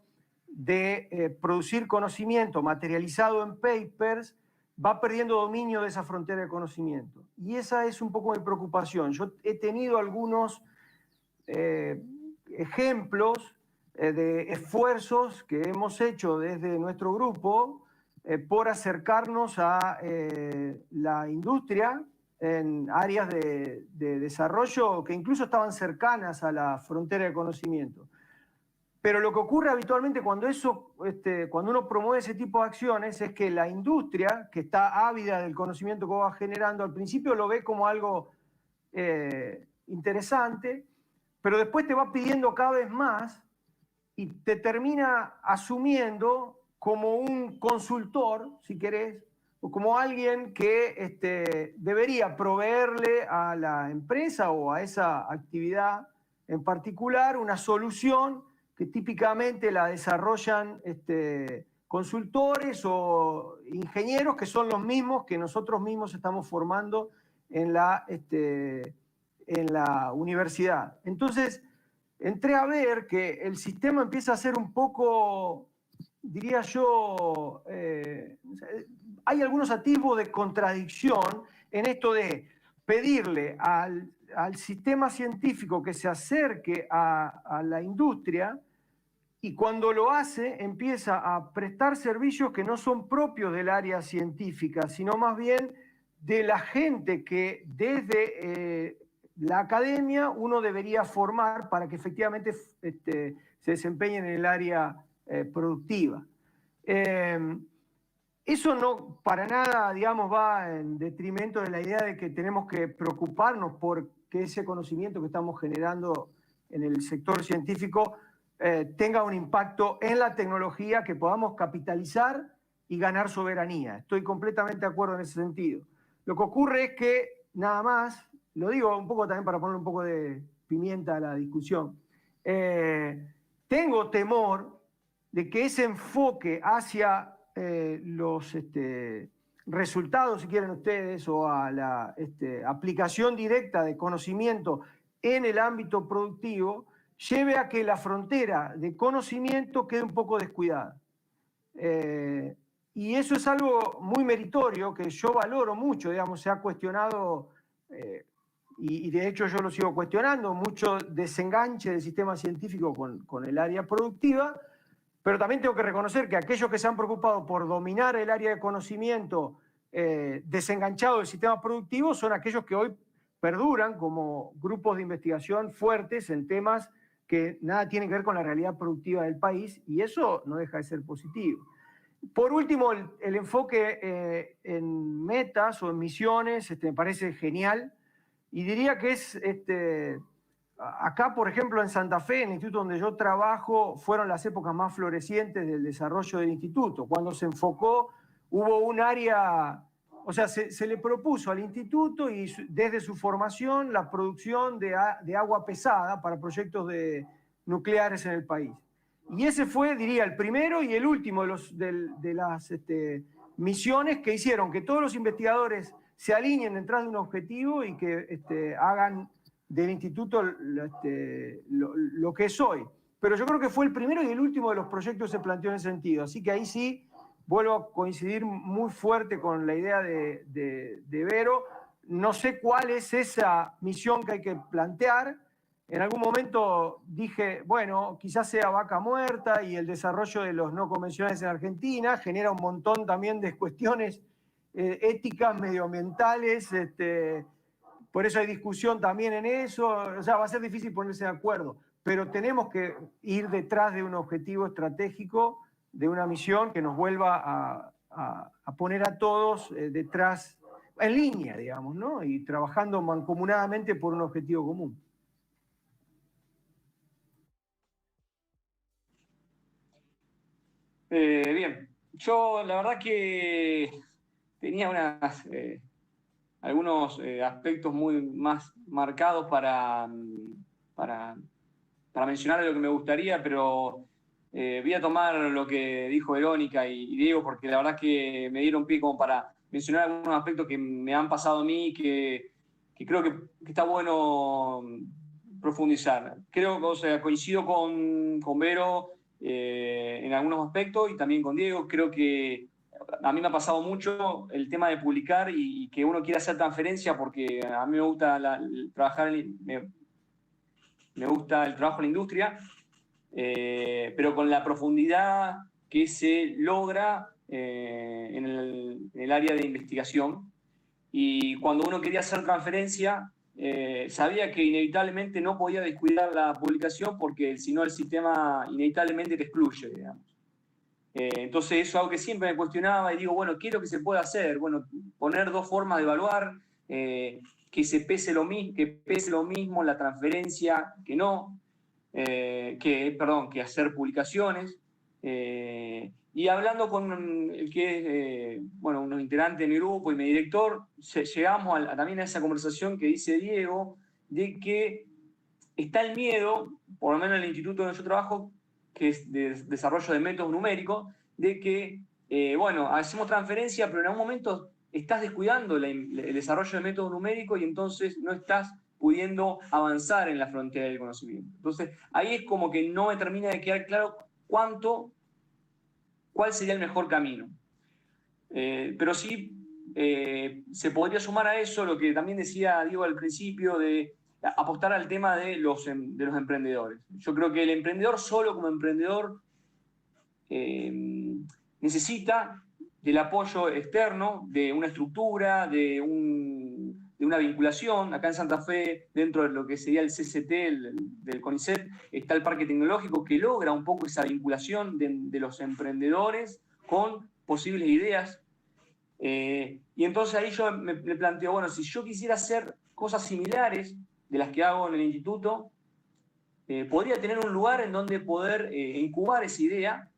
de producir conocimiento materializado en papers, va perdiendo dominio de esa frontera de conocimiento. Y esa es un poco mi preocupación. Yo he tenido algunos ejemplos de esfuerzos que hemos hecho desde nuestro grupo por acercarnos a la industria en áreas de desarrollo que incluso estaban cercanas a la frontera de conocimiento. Pero lo que ocurre habitualmente cuando uno promueve ese tipo de acciones es que la industria, que está ávida del conocimiento que va generando, al principio lo ve como algo interesante, pero después te va pidiendo cada vez más y te termina asumiendo como un consultor, si querés, o como alguien que debería proveerle a la empresa o a esa actividad en particular una solución que típicamente la desarrollan consultores o ingenieros que son los mismos que nosotros mismos estamos formando en la universidad. Entonces, entré a ver que el sistema empieza a ser un poco, diría yo, hay algunos atisbos de contradicción en esto de pedirle al sistema científico que se acerque a la industria, y cuando lo hace empieza a prestar servicios que no son propios del área científica, sino más bien de la gente que desde la academia uno debería formar para que efectivamente se desempeñen en el área productiva. Eso no para nada, digamos, va en detrimento de la idea de que tenemos que preocuparnos por que ese conocimiento que estamos generando en el sector científico tenga un impacto en la tecnología que podamos capitalizar y ganar soberanía. Estoy completamente de acuerdo en ese sentido. Lo que ocurre es que, nada más, lo digo un poco también para poner un poco de pimienta a la discusión, tengo temor de que ese enfoque hacia los resultados, si quieren ustedes, o a la aplicación directa de conocimiento en el ámbito productivo, lleve a que la frontera de conocimiento quede un poco descuidada. Y eso es algo muy meritorio que yo valoro mucho, digamos, se ha cuestionado, y de hecho yo lo sigo cuestionando, mucho desenganche del sistema científico con el área productiva, pero también tengo que reconocer que aquellos que se han preocupado por dominar el área de conocimiento desenganchado del sistema productivo son aquellos que hoy perduran como grupos de investigación fuertes en temas que nada tienen que ver con la realidad productiva del país, y eso no deja de ser positivo. Por último, el enfoque en metas o en misiones me parece genial, y diría que es, acá por ejemplo en Santa Fe, en el instituto donde yo trabajo, fueron las épocas más florecientes del desarrollo del instituto. Cuando se enfocó, hubo un área, o sea, se le propuso al instituto y desde su formación la producción de agua pesada para proyectos nucleares en el país. Y ese fue, diría, el primero y el último de las misiones que hicieron que todos los investigadores se alineen detrás de un objetivo y que hagan del instituto lo que es hoy. Pero yo creo que fue el primero y el último de los proyectos que se planteó en ese sentido. Así que ahí sí vuelvo a coincidir muy fuerte con la idea de Vero. No sé cuál es esa misión que hay que plantear. En algún momento dije, bueno, quizás sea vaca muerta y el desarrollo de los no convencionales en Argentina genera un montón también de cuestiones éticas, medioambientales, por eso hay discusión también en eso, o sea, va a ser difícil ponerse de acuerdo, pero tenemos que ir detrás de un objetivo estratégico, de una misión que nos vuelva a poner a todos detrás, en línea, digamos, ¿no? Y trabajando mancomunadamente por un objetivo común. Bien, yo la verdad que tenía algunos aspectos muy más marcados para mencionar de lo que me gustaría, pero voy a tomar lo que dijo Verónica y Diego, porque la verdad que me dieron pie como para mencionar algunos aspectos que me han pasado a mí, que creo que está bueno profundizar. Creo que, o sea, coincido con Vero en algunos aspectos y también con Diego. Creo que a mí me ha pasado mucho el tema de publicar y que uno quiera hacer transferencia, porque a mí me gusta trabajar, me gusta el trabajo en la industria, pero con la profundidad que se logra en el área de investigación. Y cuando uno quería hacer transferencia, sabía que inevitablemente no podía descuidar la publicación, porque si no el sistema inevitablemente te excluye, digamos. Entonces eso es algo que siempre me cuestionaba y digo, bueno, ¿qué es lo que se puede hacer? Bueno, poner dos formas de evaluar, que pese lo mismo la transferencia que no, que hacer publicaciones. Y hablando con el que es, unos integrantes de mi grupo y mi director, llegamos también a esa conversación que dice Diego, de que está el miedo, por lo menos en el instituto donde yo trabajo, que es de desarrollo de métodos numéricos, de que, hacemos transferencia, pero en algún momento estás descuidando el desarrollo de métodos numéricos y entonces no estás pudiendo avanzar en la frontera del conocimiento. Entonces, ahí es como que no me termina de quedar claro cuál sería el mejor camino. Pero sí se podría sumar a eso lo que también decía Diego al principio, de apostar al tema de los emprendedores. Yo creo que el emprendedor solo como emprendedor necesita del apoyo externo, de una estructura, de una vinculación. Acá en Santa Fe, dentro de lo que sería el CCT, del CONICET, está el Parque Tecnológico que logra un poco esa vinculación de los emprendedores con posibles ideas. Y entonces ahí yo me planteo, bueno, si yo quisiera hacer cosas similares de las que hago en el instituto, podría tener un lugar en donde poder incubar esa idea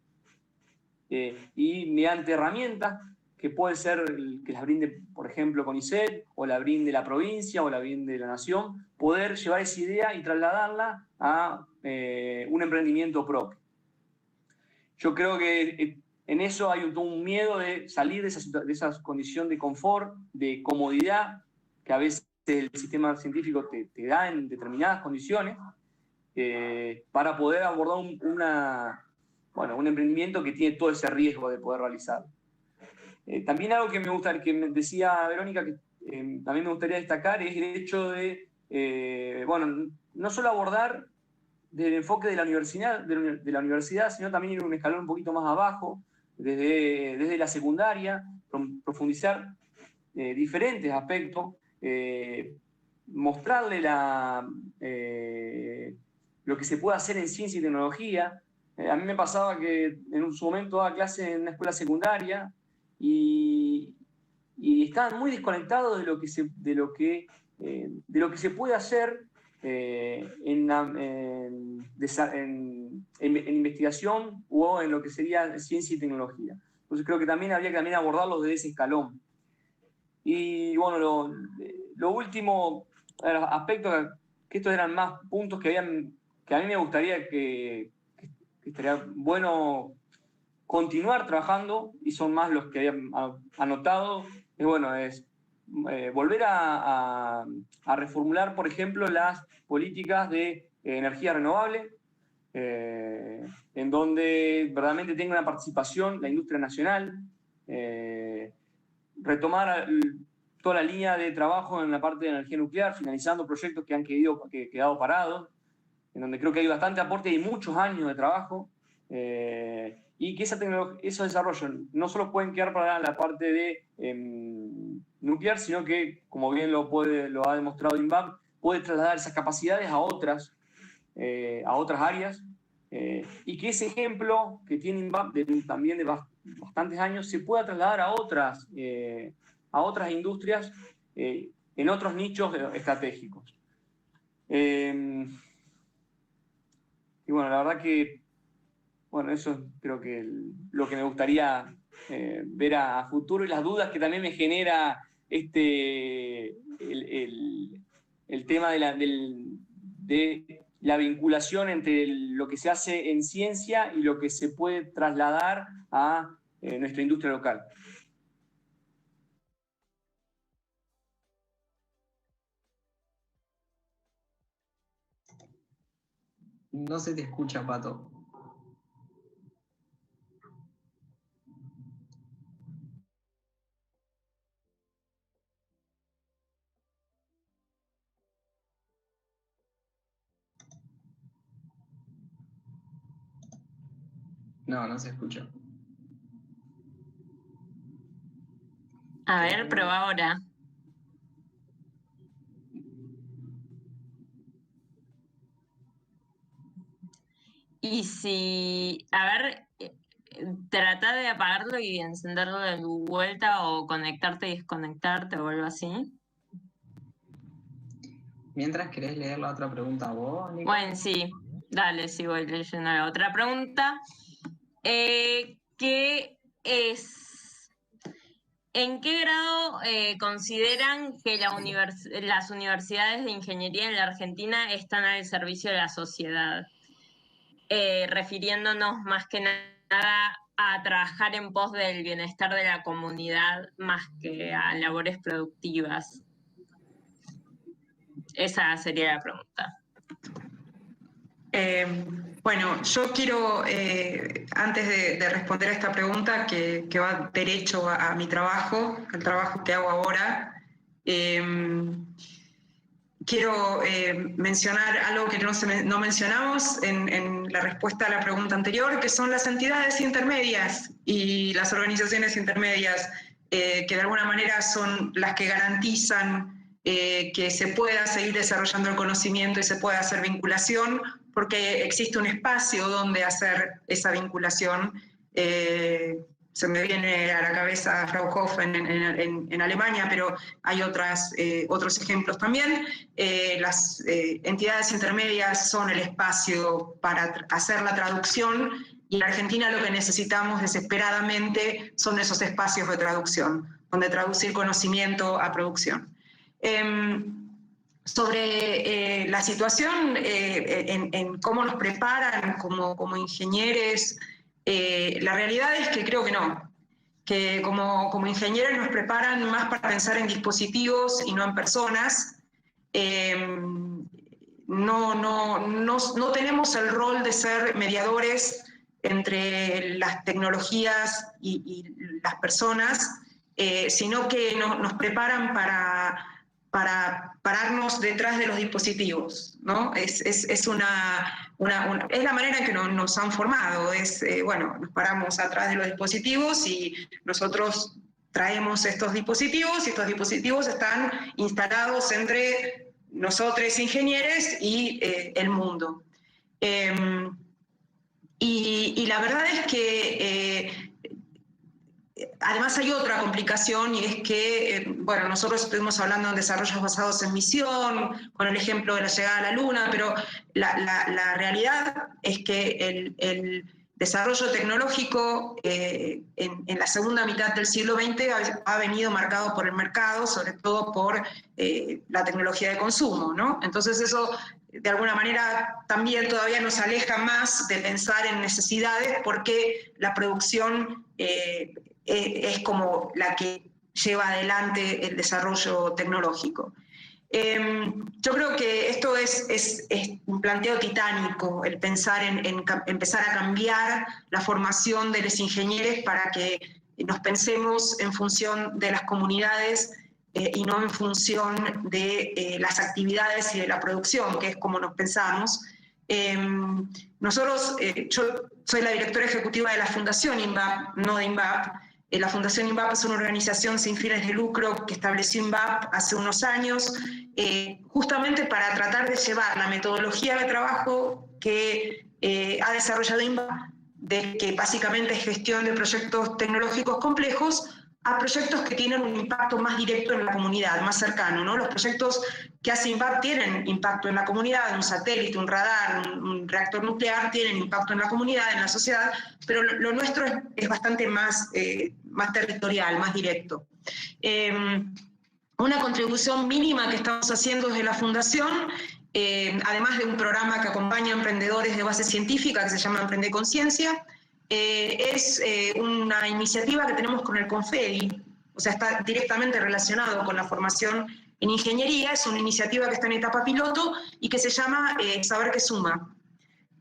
y mediante herramientas que puede ser que las brinde, por ejemplo, CONICET, o la brinde la provincia, o la brinde la nación, poder llevar esa idea y trasladarla a un emprendimiento propio. Yo creo que en eso hay un miedo de salir de esa condición de confort, de comodidad, que a veces el sistema científico te da en determinadas condiciones, para poder abordar un emprendimiento que tiene todo ese riesgo de poder realizar. También algo que me decía Verónica, que también me gustaría destacar, es el hecho de, no solo abordar desde el enfoque de la universidad, sino también ir un escalón un poquito más abajo, desde la secundaria, profundizar diferentes aspectos, mostrarle lo que se puede hacer en ciencia y tecnología. A mí me pasaba que en su momento daba clase en una escuela secundaria y estaban muy desconectados de lo que se puede hacer en investigación o en lo que sería ciencia y tecnología. Entonces creo que también habría que también abordarlos desde ese escalón. Y bueno, lo último, aspectos, que estos eran más puntos que a mí me gustaría que estaría bueno continuar trabajando, y son más los que había anotado, es volver a reformular, por ejemplo, las políticas de energía renovable, en donde verdaderamente tenga una participación la industria nacional, retomar toda la línea de trabajo en la parte de energía nuclear, finalizando proyectos que han quedado parados, en donde creo que hay bastante aporte y muchos años de trabajo, y que esos desarrollos no solo pueden quedar para la parte de nuclear, sino que, como bien lo ha demostrado INVAP, puede trasladar esas capacidades a otras áreas, y que ese ejemplo que tiene INVAP también de bastantes años se pueda trasladar a otras industrias en otros nichos estratégicos. Y bueno, la verdad que eso creo que lo que me gustaría ver a futuro, y las dudas que también me genera el tema de la vinculación entre lo que se hace en ciencia y lo que se puede trasladar a nuestra industria local. No se te escucha, Pato. No se escucha. A ver, prueba ahora. Y si, a ver, trata de apagarlo y encenderlo de vuelta, o conectarte y desconectarte o algo así. Mientras, ¿querés leer la otra pregunta vos, Nico? Bueno, sí, dale, sí, voy leyendo la otra pregunta. ¿Qué es? ¿En qué grado consideran que las universidades de ingeniería en la Argentina están al servicio de la sociedad? Refiriéndonos más que nada a trabajar en pos del bienestar de la comunidad más que a labores productivas. Esa sería la pregunta. Yo quiero, antes de responder a esta pregunta, que va derecho a mi trabajo, el trabajo que hago ahora, quiero mencionar algo que no mencionamos en la respuesta a la pregunta anterior, que son las entidades intermedias y las organizaciones intermedias, que de alguna manera son las que garantizan que se pueda seguir desarrollando el conocimiento y se pueda hacer vinculación, porque existe un espacio donde hacer esa vinculación. Se me viene a la cabeza Fraunhofer en Alemania, pero hay otros ejemplos también. Las entidades intermedias son el espacio para hacer la traducción, y en Argentina lo que necesitamos desesperadamente son esos espacios de traducción, donde traducir conocimiento a producción. Sobre la situación en cómo nos preparan como ingenieros, la realidad es que creo que no, que como ingenieros nos preparan más para pensar en dispositivos y no en personas. No tenemos el rol de ser mediadores entre las tecnologías y las personas, sino que nos preparan para pararnos detrás de los dispositivos, ¿no? Es la manera en que nos han formado, nos paramos atrás de los dispositivos y nosotros traemos estos dispositivos, y estos dispositivos están instalados entre nosotros ingenieros y el mundo. Y la verdad es que además hay otra complicación, y es que, nosotros estuvimos hablando de desarrollos basados en misión, con el ejemplo de la llegada a la Luna, pero la realidad es que el desarrollo tecnológico en la segunda mitad del siglo XX ha venido marcado por el mercado, sobre todo por la tecnología de consumo, ¿no? Entonces eso, de alguna manera, también todavía nos aleja más de pensar en necesidades, porque la producción es como la que lleva adelante el desarrollo tecnológico. Yo creo que esto es un planteo titánico, el pensar en empezar a cambiar la formación de los ingenieros para que nos pensemos en función de las comunidades y no en función de las actividades y de la producción, que es como nos pensamos. Yo soy la directora ejecutiva de la Fundación INVAP, no de INVAP. La Fundación INVAP es una organización sin fines de lucro que estableció INVAP hace unos años, justamente para tratar de llevar la metodología de trabajo que ha desarrollado INVAP, que básicamente es gestión de proyectos tecnológicos complejos, a proyectos que tienen un impacto más directo en la comunidad, más cercano, ¿no? Los proyectos que hace INVAP tienen impacto en la comunidad, un satélite, un radar, un reactor nuclear, tienen impacto en la comunidad, en la sociedad, pero lo nuestro es bastante más territorial, más directo. Una contribución mínima que estamos haciendo desde la Fundación, además de un programa que acompaña a emprendedores de base científica que se llama Emprende Conciencia, es una iniciativa que tenemos con el CONFEDI, o sea, está directamente relacionado con la formación en ingeniería. Es una iniciativa que está en etapa piloto y que se llama Saber que Suma,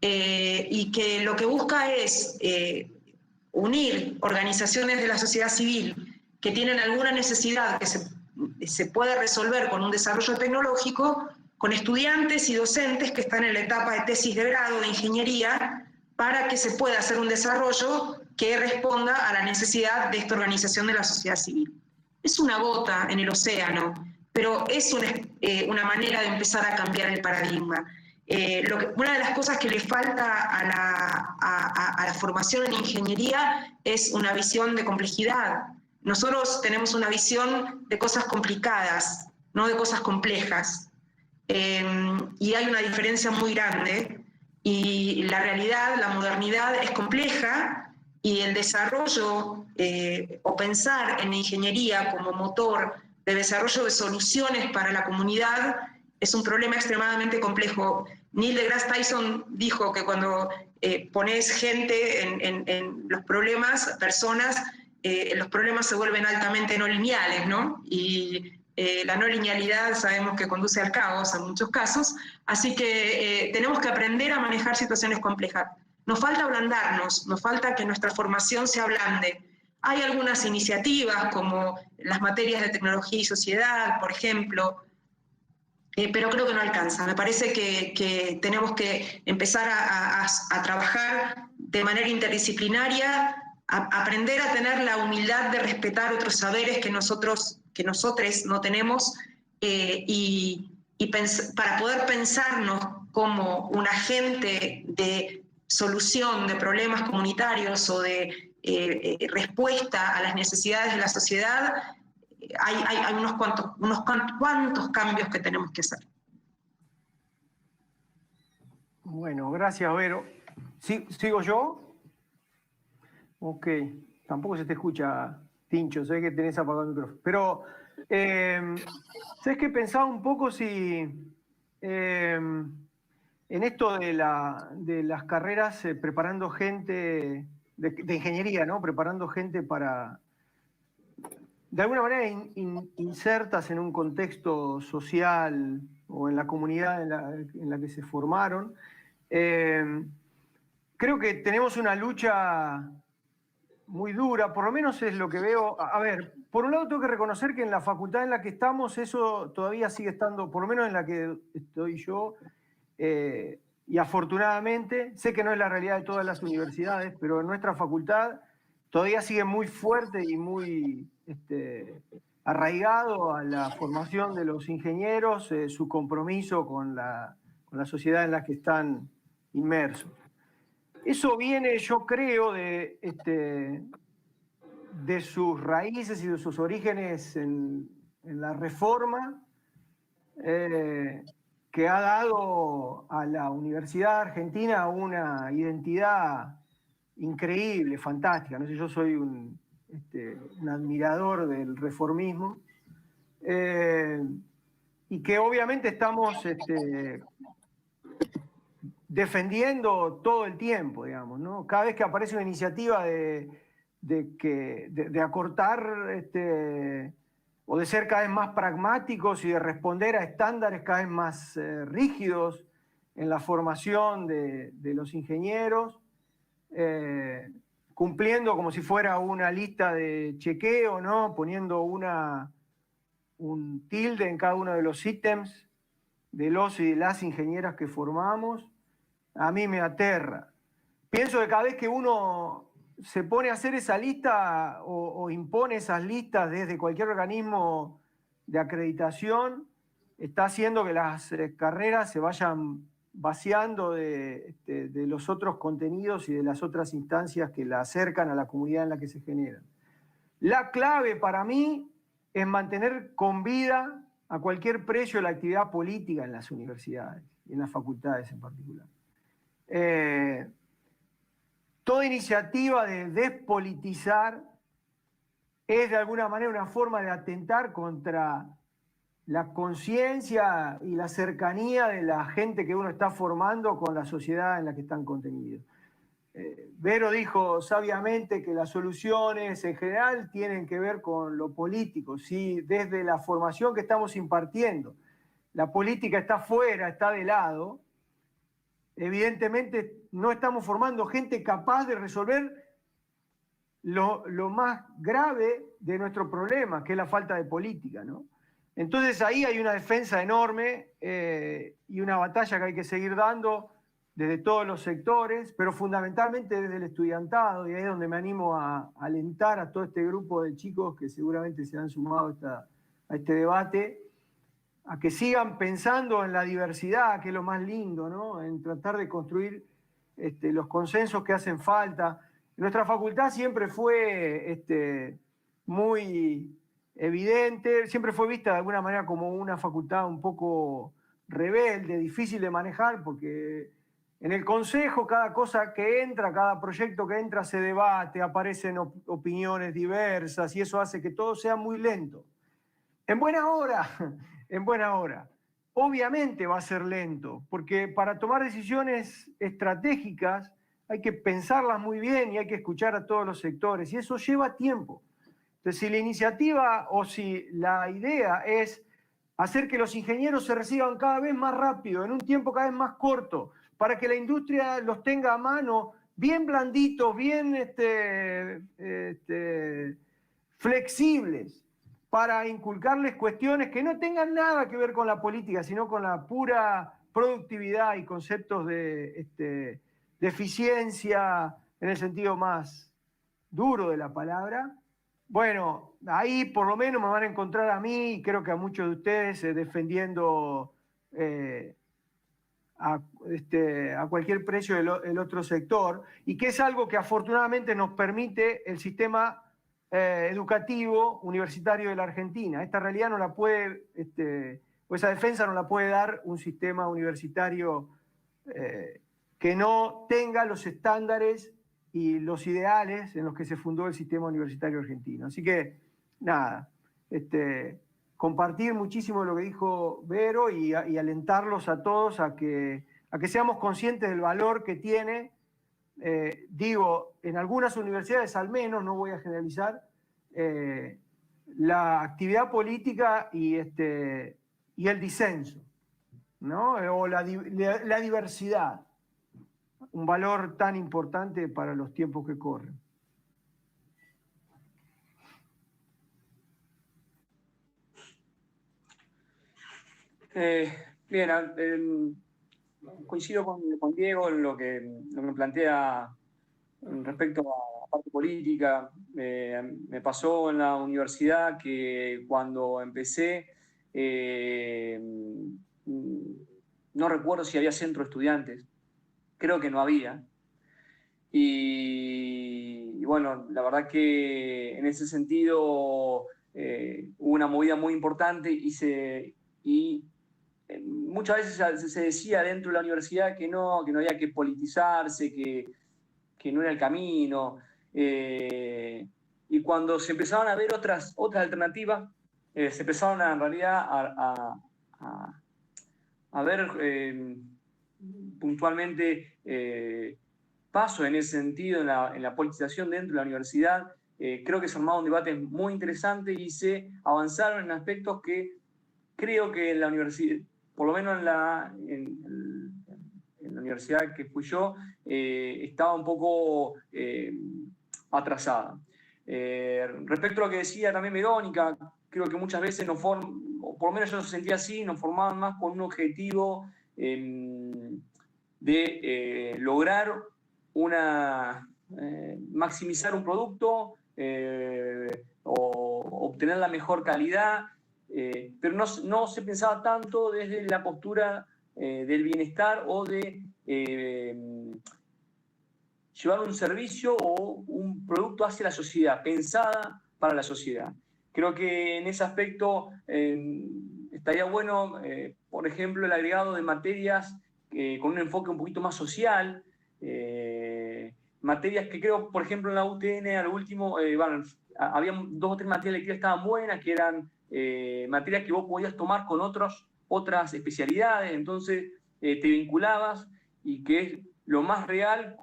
y que lo que busca es unir organizaciones de la sociedad civil que tienen alguna necesidad que se puede resolver con un desarrollo tecnológico, con estudiantes y docentes que están en la etapa de tesis de grado de ingeniería, para que se pueda hacer un desarrollo que responda a la necesidad de esta organización de la sociedad civil. Es una gota en el océano, pero es una manera de empezar a cambiar el paradigma. Una de las cosas que le falta a la formación en ingeniería es una visión de complejidad. Nosotros tenemos una visión de cosas complicadas, no de cosas complejas. Y hay una diferencia muy grande. Y la realidad, la modernidad es compleja, y el desarrollo o pensar en la ingeniería como motor de desarrollo de soluciones para la comunidad es un problema extremadamente complejo. Neil deGrasse Tyson dijo que cuando pones gente en los problemas, personas, los problemas se vuelven altamente no lineales, ¿no? Y la no linealidad sabemos que conduce al caos en muchos casos, así que tenemos que aprender a manejar situaciones complejas. Nos falta ablandarnos, nos falta que nuestra formación se ablande. Hay algunas iniciativas como las materias de tecnología y sociedad, por ejemplo, pero creo que no alcanza. Me parece que tenemos que empezar a trabajar de manera interdisciplinaria, aprender a tener la humildad de respetar otros saberes que nosotros no tenemos, para poder pensarnos como un agente de solución de problemas comunitarios o de respuesta a las necesidades de la sociedad. Hay unos cuantos cambios que tenemos que hacer. Bueno, gracias, Vero. ¿Sigo yo? Ok, tampoco se te escucha, Tincho, sé que tenés apagado el micrófono. Pero, ¿sabes qué? Pensaba un poco si en esto de las carreras, preparando gente de ingeniería, ¿no? Preparando gente para, de alguna manera, insertas en un contexto social o en la comunidad en la que se formaron. Creo que tenemos una lucha muy dura, por lo menos es lo que veo. A ver, por un lado tengo que reconocer que en la facultad en la que estamos eso todavía sigue estando, por lo menos en la que estoy yo, y afortunadamente, sé que no es la realidad de todas las universidades, pero en nuestra facultad todavía sigue muy fuerte y muy arraigado a la formación de los ingenieros, su compromiso con la sociedad en la que están inmersos. Eso viene, yo creo, de sus raíces y de sus orígenes en la reforma que ha dado a la Universidad Argentina una identidad increíble, fantástica. No sé, yo soy un admirador del reformismo y que obviamente estamos defendiendo todo el tiempo, digamos, ¿no? Cada vez que aparece una iniciativa de acortar o de ser cada vez más pragmáticos y de responder a estándares cada vez más rígidos en la formación de los ingenieros, cumpliendo como si fuera una lista de chequeo, ¿no? Poniendo un tilde en cada uno de los ítems de los y de las ingenieras que formamos, a mí me aterra. Pienso que cada vez que uno se pone a hacer esa lista o impone esas listas desde cualquier organismo de acreditación, está haciendo que las carreras se vayan vaciando de los otros contenidos y de las otras instancias que la acercan a la comunidad en la que se generan. La clave para mí es mantener con vida a cualquier precio la actividad política en las universidades y en las facultades en particular. Toda iniciativa de despolitizar es de alguna manera una forma de atentar contra la conciencia y la cercanía de la gente que uno está formando con la sociedad en la que están contenidos. Vero dijo sabiamente que las soluciones en general tienen que ver con lo político. Si desde la formación que estamos impartiendo la política está fuera, está de lado, evidentemente no estamos formando gente capaz de resolver lo más grave de nuestro problema, que es la falta de política, ¿no? Entonces ahí hay una defensa enorme y una batalla que hay que seguir dando desde todos los sectores, pero fundamentalmente desde el estudiantado, y ahí es donde me animo a alentar a todo este grupo de chicos que seguramente se han sumado a este debate, a que sigan pensando en la diversidad, que es lo más lindo, ¿no? En tratar de construir los consensos que hacen falta. Nuestra facultad siempre fue muy evidente, siempre fue vista de alguna manera como una facultad un poco rebelde, difícil de manejar, porque en el consejo cada cosa que entra, cada proyecto que entra se debate, aparecen opiniones diversas y eso hace que todo sea muy lento. En buena hora. Obviamente va a ser lento, porque para tomar decisiones estratégicas hay que pensarlas muy bien y hay que escuchar a todos los sectores, y eso lleva tiempo. Entonces, si la iniciativa o si la idea es hacer que los ingenieros se reciban cada vez más rápido, en un tiempo cada vez más corto, para que la industria los tenga a mano, bien blanditos, bien flexibles, para inculcarles cuestiones que no tengan nada que ver con la política, sino con la pura productividad y conceptos de eficiencia en el sentido más duro de la palabra. Bueno, ahí por lo menos me van a encontrar a mí, y creo que a muchos de ustedes, defendiendo a cualquier precio el otro sector, y que es algo que afortunadamente nos permite el sistema educativo universitario de la Argentina. Esta realidad no la puede, o esa defensa no la puede dar un sistema universitario que no tenga los estándares y los ideales en los que se fundó el sistema universitario argentino. Así que, nada, compartir muchísimo lo que dijo Vero y alentarlos a todos a que seamos conscientes del valor que tiene, digo, en algunas universidades al menos, no voy a generalizar, la actividad política y el disenso, ¿no? O la diversidad, un valor tan importante para los tiempos que corren. Bien, coincido con Diego en lo que plantea respecto a la parte política. Me pasó en la universidad que cuando empecé, no recuerdo si había centro de estudiantes, creo que no había. Y bueno, la verdad que en ese sentido hubo una movida muy importante y muchas veces se decía dentro de la universidad que no había que politizarse, que no era el camino. Y cuando se empezaban a ver otras alternativas, se empezaron en realidad a ver puntualmente pasos en ese sentido en la politización dentro de la universidad. Creo que se armaba un debate muy interesante y se avanzaron en aspectos que creo que en la universidad, por lo menos en la universidad que fui yo, estaba un poco atrasada. Respecto a lo que decía también Verónica, creo que muchas veces o por lo menos yo lo sentía así, nos formaban más con un objetivo de lograr maximizar un producto o obtener la mejor calidad, pero no se pensaba tanto desde la postura del bienestar o de llevar un servicio o un producto hacia la sociedad, pensada para la sociedad. Creo que en ese aspecto estaría bueno, por ejemplo, el agregado de materias con un enfoque un poquito más social, materias que creo, por ejemplo, en la UTN, al último, había 2 o 3 materias que estaban buenas, que eran materias que vos podías tomar con otras especialidades, entonces te vinculabas, y que es lo más real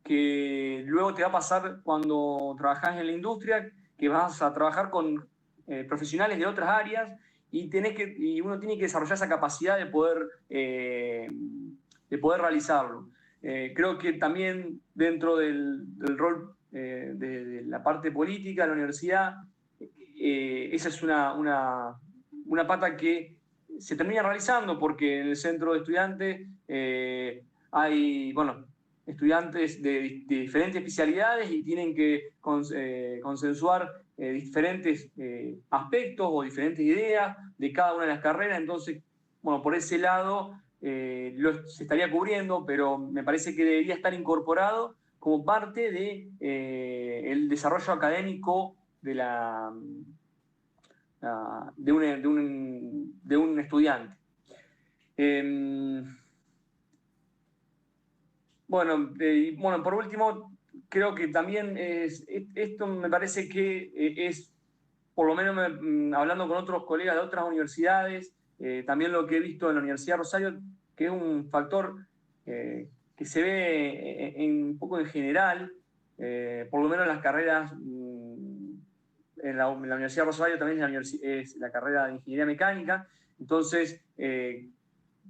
que luego te va a pasar cuando trabajás en la industria, que vas a trabajar con profesionales de otras áreas y uno tiene que desarrollar esa capacidad de poder realizarlo. Creo que también dentro del rol de la parte política de la universidad, esa es una pata que se termina realizando, porque en el centro de estudiantes hay, estudiantes de diferentes especialidades y tienen que consensuar diferentes aspectos o diferentes ideas de cada una de las carreras. Entonces, por ese lado se estaría cubriendo, pero me parece que debería estar incorporado como parte de el desarrollo académico de un estudiante. Por último, creo que también esto me parece que es, por lo menos hablando con otros colegas de otras universidades, también lo que he visto en la Universidad de Rosario, que es un factor que se ve un poco en general, por lo menos en las carreras, en la Universidad de Rosario también es la carrera de Ingeniería Mecánica. Entonces,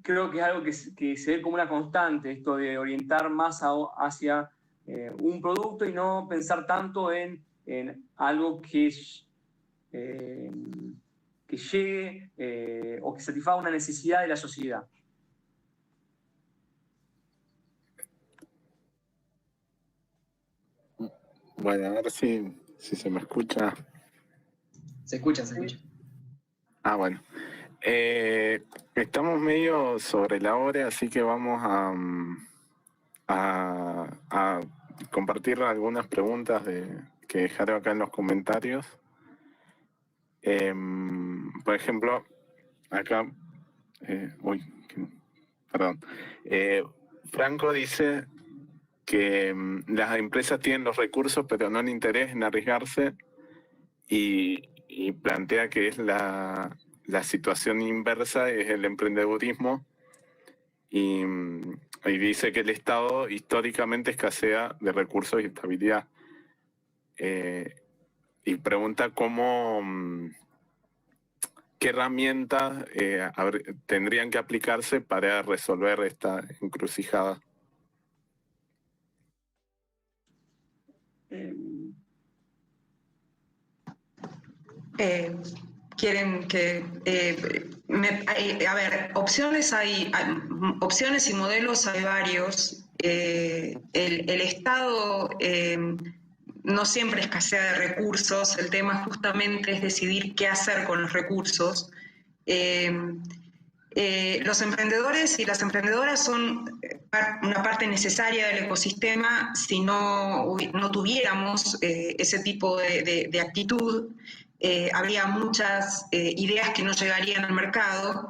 creo que es algo que se ve como una constante, esto de orientar más hacia un producto y no pensar tanto en algo que que llegue o que satisfaga una necesidad de la sociedad. Bueno, a ver si se me escucha. Se escucha, se escucha. Ah, bueno. Estamos medio sobre la hora, así que vamos a compartir algunas preguntas que dejaron acá en los comentarios. Por ejemplo, acá, perdón. Franco dice que las empresas tienen los recursos pero no el interés en arriesgarse y plantea que es la situación inversa, es el emprendedurismo y dice que el Estado históricamente escasea de recursos y estabilidad. Y pregunta qué herramientas tendrían que aplicarse para resolver esta encrucijada. Quieren que... a ver, opciones hay opciones y modelos hay varios. El Estado no siempre escasea de recursos, el tema justamente es decidir qué hacer con los recursos. Los emprendedores y las emprendedoras son una parte necesaria del ecosistema. Si no tuviéramos ese tipo de actitud, habría muchas ideas que no llegarían al mercado.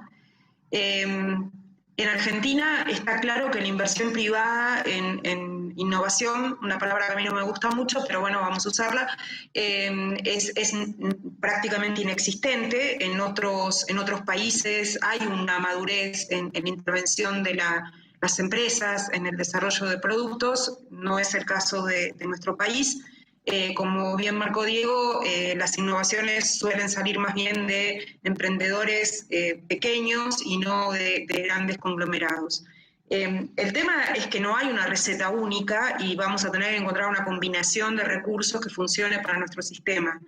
En Argentina está claro que la inversión privada en innovación, una palabra que a mí no me gusta mucho, pero bueno, vamos a usarla, es prácticamente inexistente. En otros países hay una madurez en la intervención de las empresas, en el desarrollo de productos. No es el caso de nuestro país. Como bien marcó Diego, las innovaciones suelen salir más bien de emprendedores pequeños y no de grandes conglomerados. El tema es que no hay una receta única y vamos a tener que encontrar una combinación de recursos que funcione para nuestro sistema.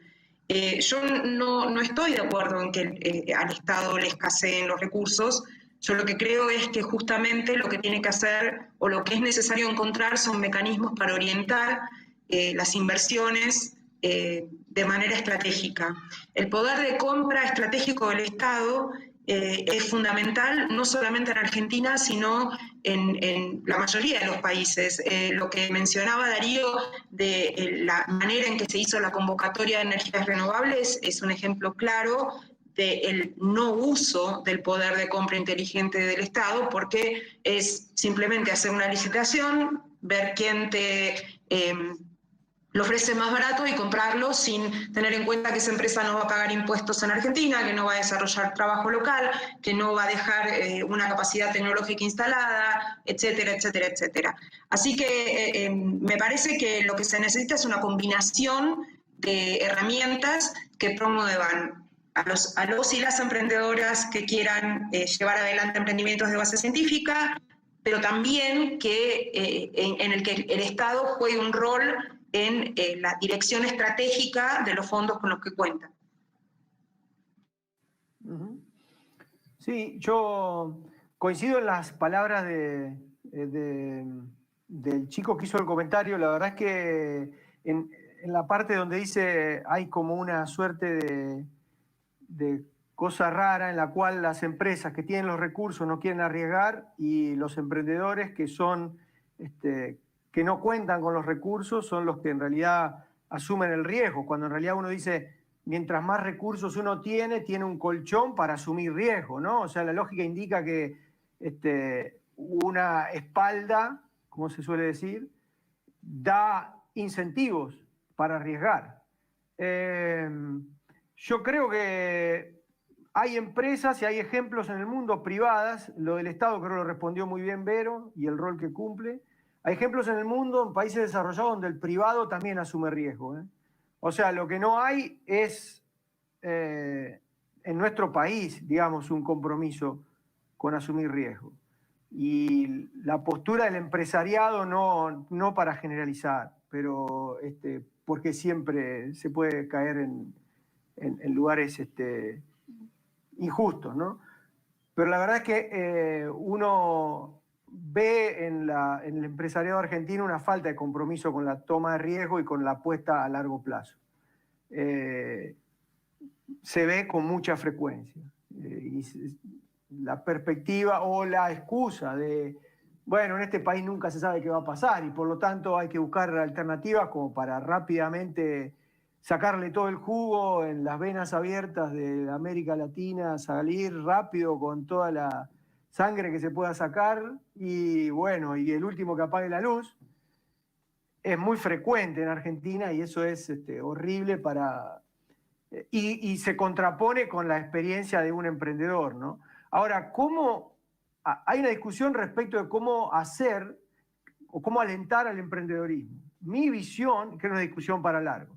Yo no estoy de acuerdo en que al Estado le escaseen los recursos. Yo lo que creo es que justamente lo que tiene que hacer o lo que es necesario encontrar son mecanismos para orientar las inversiones de manera estratégica. El poder de compra estratégico del Estado es fundamental, no solamente en Argentina, sino en la mayoría de los países. Lo que mencionaba Darío de la manera en que se hizo la convocatoria de energías renovables es un ejemplo claro del no uso del poder de compra inteligente del Estado, porque es simplemente hacer una licitación, ver quién te lo ofrece más barato y comprarlo sin tener en cuenta que esa empresa no va a pagar impuestos en Argentina, que no va a desarrollar trabajo local, que no va a dejar una capacidad tecnológica instalada, etcétera, etcétera, etcétera. Así que me parece que lo que se necesita es una combinación de herramientas que promuevan a los y las emprendedoras que quieran llevar adelante emprendimientos de base científica, pero también que en el que el Estado juegue un rol en la dirección estratégica de los fondos con los que cuentan. Sí, yo coincido en las palabras del chico que hizo el comentario. La verdad es que en la parte donde dice hay como una suerte de cosa rara en la cual las empresas que tienen los recursos no quieren arriesgar y los emprendedores que son que no cuentan con los recursos son los que en realidad asumen el riesgo, cuando en realidad uno dice, mientras más recursos uno tiene un colchón para asumir riesgo, ¿no? O sea, la lógica indica que una espalda, como se suele decir, da incentivos para arriesgar. Yo creo que hay empresas y hay ejemplos en el mundo privadas, lo del Estado creo que lo respondió muy bien Vero y el rol que cumple. Hay ejemplos en el mundo, en países desarrollados, donde el privado también asume riesgo. O sea, lo que no hay es, en nuestro país, digamos, un compromiso con asumir riesgo. Y la postura del empresariado no para generalizar, pero porque siempre se puede caer en en lugares injustos, ¿no? Pero la verdad es que uno ve en el empresariado argentino una falta de compromiso con la toma de riesgo y con la apuesta a largo plazo. Se ve con mucha frecuencia. Y la perspectiva o la excusa de, bueno, en este país nunca se sabe qué va a pasar y por lo tanto hay que buscar alternativas como para rápidamente sacarle todo el jugo en las venas abiertas de América Latina, salir rápido con toda la sangre que se pueda sacar y bueno, y el último que apague la luz. Es muy frecuente en Argentina y eso es horrible para... Y se contrapone con la experiencia de un emprendedor, ¿no? Ahora, hay una discusión respecto de cómo hacer o cómo alentar al emprendedorismo. Mi visión, que es una discusión para largo,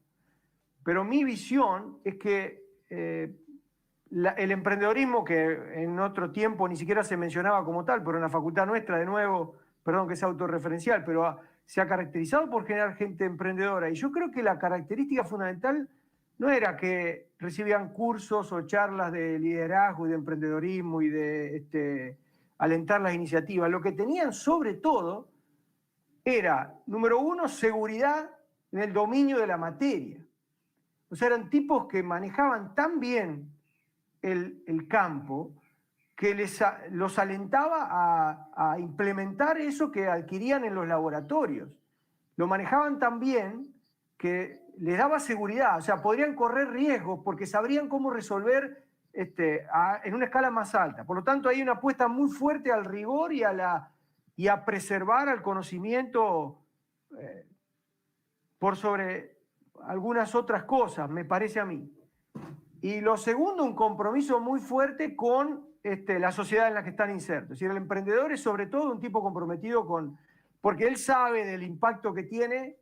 pero mi visión es que el emprendedorismo, que en otro tiempo ni siquiera se mencionaba como tal, pero en la facultad nuestra, de nuevo, perdón que sea autorreferencial, pero se ha caracterizado por generar gente emprendedora. Y yo creo que la característica fundamental no era que recibían cursos o charlas de liderazgo y de emprendedorismo y de alentar las iniciativas. Lo que tenían sobre todo era, número uno, seguridad en el dominio de la materia. O sea, eran tipos que manejaban tan bien el campo que los alentaba a implementar eso que adquirían en los laboratorios. Lo manejaban tan bien que les daba seguridad, o sea, podrían correr riesgos porque sabrían cómo resolver en una escala más alta. Por lo tanto, hay una apuesta muy fuerte al rigor y a preservar al conocimiento por sobre algunas otras cosas, me parece a mí. Y lo segundo, un compromiso muy fuerte con la sociedad en la que están insertos. Es decir, el emprendedor es sobre todo un tipo comprometido porque él sabe del impacto que tiene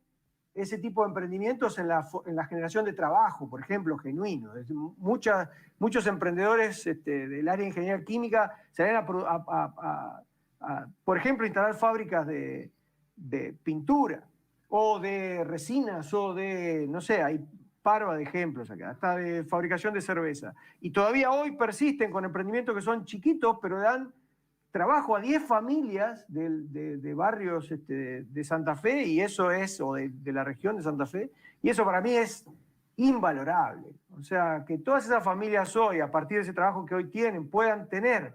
ese tipo de emprendimientos en la generación de trabajo, por ejemplo, genuino. Muchos emprendedores del área de ingeniería química salen por ejemplo, instalar fábricas de pintura o de resinas o de, no sé, hay parva de ejemplos acá, hasta de fabricación de cerveza. Y todavía hoy persisten con emprendimientos que son chiquitos, pero dan trabajo a 10 familias de barrios de Santa Fe, y eso es, o de la región de Santa Fe, y eso para mí es invalorable. O sea, que todas esas familias hoy, a partir de ese trabajo que hoy tienen, puedan tener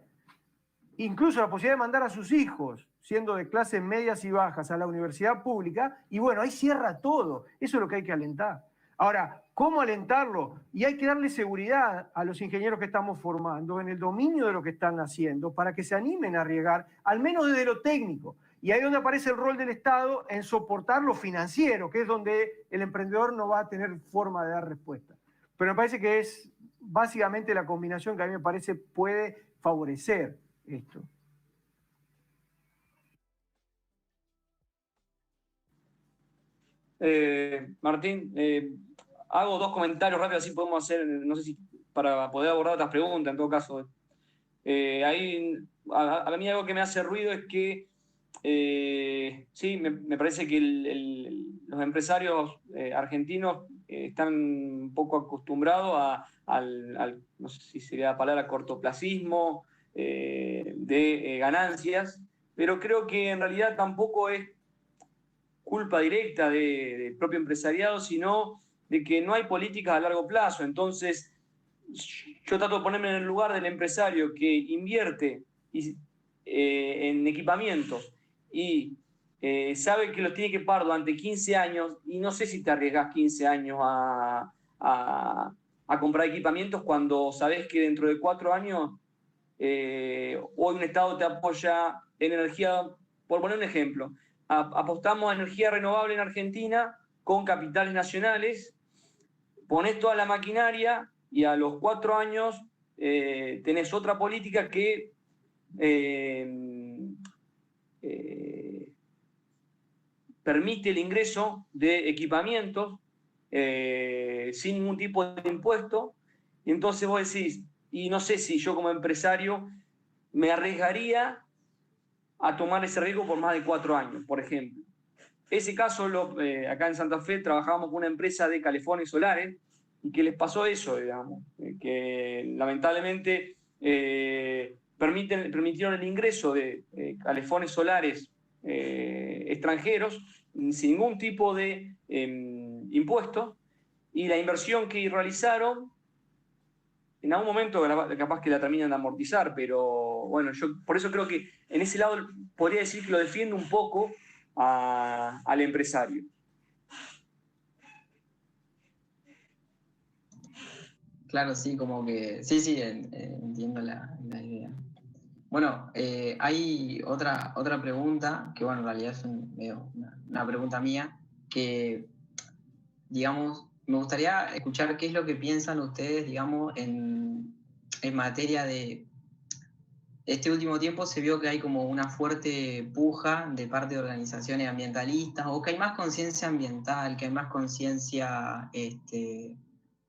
incluso la posibilidad de mandar a sus hijos, siendo de clases medias y bajas, a la universidad pública, y bueno, ahí cierra todo. Eso es lo que hay que alentar. Ahora, ¿cómo alentarlo? Y hay que darle seguridad a los ingenieros que estamos formando en el dominio de lo que están haciendo para que se animen a arriesgar, al menos desde lo técnico. Y ahí es donde aparece el rol del Estado en soportar lo financiero, que es donde el emprendedor no va a tener forma de dar respuesta. Pero me parece que es básicamente la combinación que a mí me parece puede favorecer esto. Martín, hago dos comentarios rápidos, así podemos hacer, no sé si para poder abordar otras preguntas, en todo caso. Ahí, a mí algo que me hace ruido es que, sí, me parece que los empresarios argentinos están un poco acostumbrados al, no sé si sería la palabra, cortoplacismo de ganancias, pero creo que en realidad tampoco es culpa directa del propio empresariado, sino de que no hay políticas a largo plazo. Entonces, yo trato de ponerme en el lugar del empresario que invierte en equipamientos y sabe que los tiene que pagar durante 15 años, y no sé si te arriesgas 15 años a comprar equipamientos cuando sabes que dentro de 4 años hoy un Estado te apoya en energía. Por poner un ejemplo, apostamos a energía renovable en Argentina con capitales nacionales, ponés toda la maquinaria y a los 4 años tenés otra política que permite el ingreso de equipamientos sin ningún tipo de impuesto, y entonces vos decís, y no sé si yo como empresario me arriesgaría a tomar ese riesgo por más de 4 años, por ejemplo. Ese caso, acá en Santa Fe, trabajábamos con una empresa de calefones solares y que les pasó eso, digamos, que lamentablemente permitieron el ingreso de calefones solares extranjeros sin ningún tipo de impuesto, y la inversión que realizaron en algún momento capaz que la terminan de amortizar, pero bueno, yo por eso creo que en ese lado podría decir que lo defiendo un poco al empresario. Claro, sí, como que, sí, entiendo la idea. Bueno, hay otra pregunta, que bueno, en realidad es una pregunta mía, que, digamos, me gustaría escuchar qué es lo que piensan ustedes, digamos, en materia de... Este último tiempo se vio que hay como una fuerte puja de parte de organizaciones ambientalistas, o que hay más conciencia ambiental, que hay más conciencia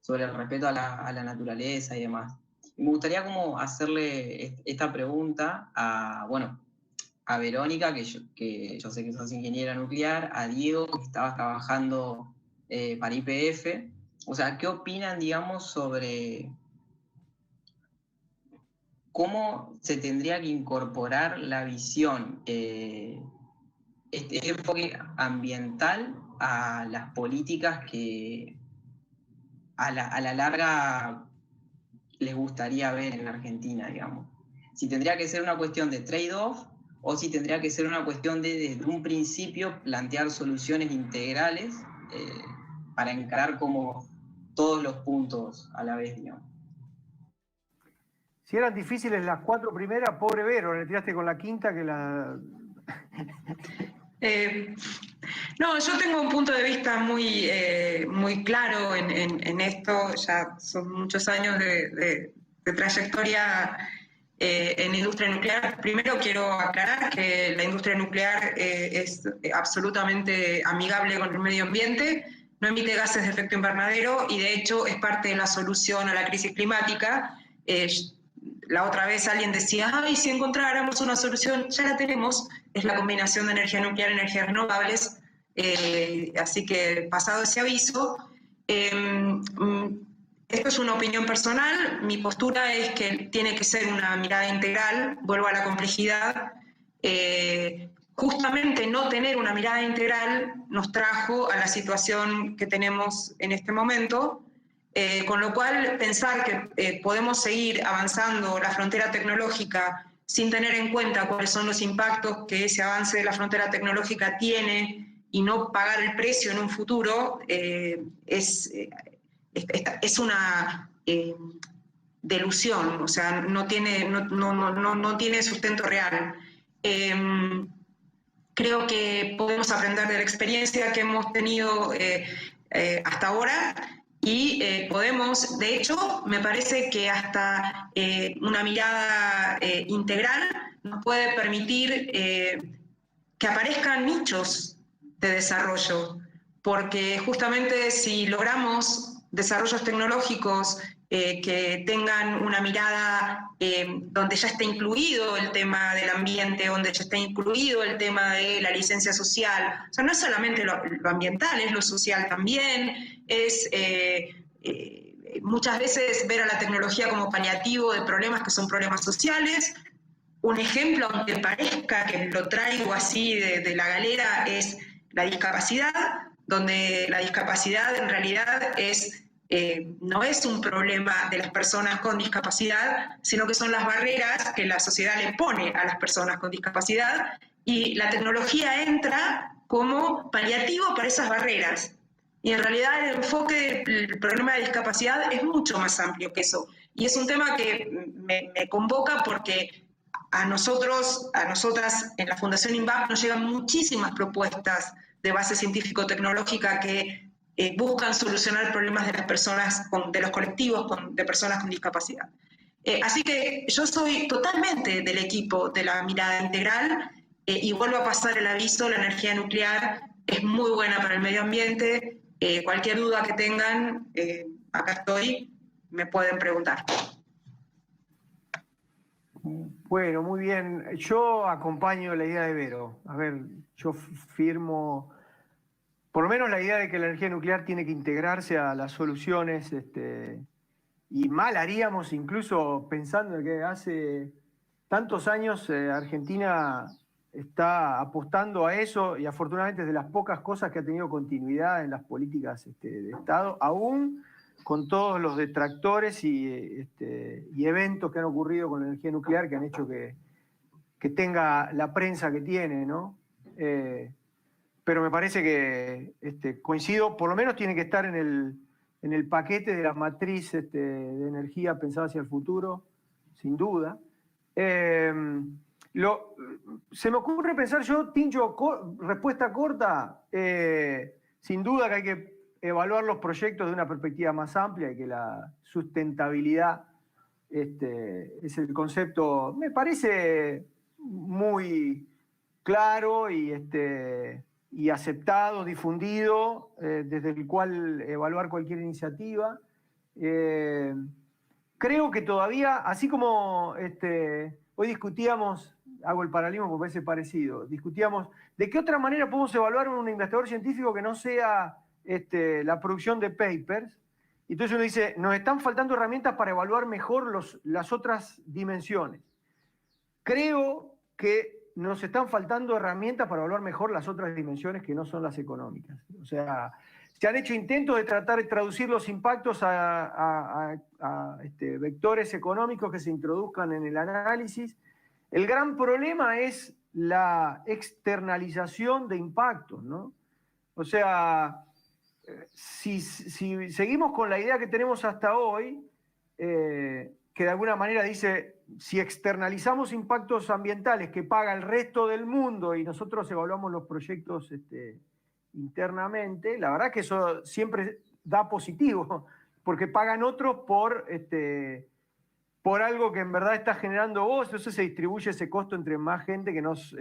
sobre el respeto a la naturaleza y demás. Y me gustaría como hacerle esta pregunta a Verónica, que yo sé que sos ingeniera nuclear, a Diego, que estabas trabajando para YPF. O sea, ¿qué opinan, digamos, sobre cómo se tendría que incorporar la visión, este enfoque ambiental a las políticas que a la larga les gustaría ver en Argentina, digamos? Si tendría que ser una cuestión de trade-off o si tendría que ser una cuestión de desde un principio plantear soluciones integrales para encarar como todos los puntos a la vez, digamos. Si eran difíciles las 4 primeras, pobre Vero, le tiraste con la quinta que la... No, yo tengo un punto de vista muy claro en esto, ya son muchos años de trayectoria en industria nuclear. Primero quiero aclarar que la industria nuclear es absolutamente amigable con el medio ambiente, no emite gases de efecto invernadero y de hecho es parte de la solución a la crisis climática. La otra vez alguien decía, ay, si encontráramos una solución, ya la tenemos, es la combinación de energía nuclear y energías renovables. Así que pasado ese aviso, esto es una opinión personal, mi postura es que tiene que ser una mirada integral, vuelvo a la complejidad. Justamente no tener una mirada integral nos trajo a la situación que tenemos en este momento, con lo cual pensar que podemos seguir avanzando la frontera tecnológica sin tener en cuenta cuáles son los impactos que ese avance de la frontera tecnológica tiene y no pagar el precio en un futuro es una delusión, o sea, no tiene sustento real. Creo que podemos aprender de la experiencia que hemos tenido hasta ahora y podemos, de hecho, me parece que hasta una mirada integral nos puede permitir que aparezcan nichos de desarrollo, porque justamente si logramos desarrollos tecnológicos que tengan una mirada donde ya esté incluido el tema del ambiente, donde ya esté incluido el tema de la licencia social. O sea, no es solamente lo ambiental, es lo social también, es muchas veces ver a la tecnología como paliativo de problemas que son problemas sociales. Un ejemplo, aunque parezca que lo traigo así de la galera, es la discapacidad, donde la discapacidad en realidad no es un problema de las personas con discapacidad, sino que son las barreras que la sociedad le pone a las personas con discapacidad, y la tecnología entra como paliativo para esas barreras. Y en realidad el enfoque del problema de discapacidad es mucho más amplio que eso. Y es un tema que me convoca porque a nosotras en la Fundación INVAP nos llegan muchísimas propuestas de base científico-tecnológica que buscan solucionar problemas de las personas, de los colectivos de personas con discapacidad. Así que yo soy totalmente del equipo de la mirada integral y vuelvo a pasar el aviso, la energía nuclear es muy buena para el medio ambiente. Cualquier duda que tengan, acá estoy, me pueden preguntar. Bueno, muy bien. Yo acompaño la idea de Vero. A ver, yo firmo por lo menos la idea de que la energía nuclear tiene que integrarse a las soluciones, y mal haríamos incluso pensando que hace tantos años Argentina está apostando a eso, y afortunadamente es de las pocas cosas que ha tenido continuidad en las políticas de Estado, aún con todos los detractores y eventos que han ocurrido con la energía nuclear que han hecho que tenga la prensa que tiene, ¿no? Pero me parece que coincido, por lo menos tiene que estar en el paquete de la matriz de energía pensada hacia el futuro, sin duda. Se me ocurre pensar yo, Tincho, respuesta corta, sin duda que hay que evaluar los proyectos de una perspectiva más amplia y que la sustentabilidad es el concepto, me parece muy claro y aceptado, difundido, desde el cual evaluar cualquier iniciativa. Creo que todavía, así como hoy discutíamos, hago el paralelismo porque parece parecido, discutíamos de qué otra manera podemos evaluar un investigador científico que no sea la producción de papers. Entonces uno dice, nos están faltando herramientas para evaluar mejor las otras dimensiones. Creo que nos están faltando herramientas para evaluar mejor las otras dimensiones que no son las económicas. O sea, se han hecho intentos de tratar de traducir los impactos a vectores económicos que se introduzcan en el análisis. El gran problema es la externalización de impactos, ¿no? O sea, si seguimos con la idea que tenemos hasta hoy, que de alguna manera dice, si externalizamos impactos ambientales que paga el resto del mundo y nosotros evaluamos los proyectos internamente, la verdad que eso siempre da positivo, porque pagan otros por algo que en verdad está generando vos, entonces se distribuye ese costo entre más gente que nos,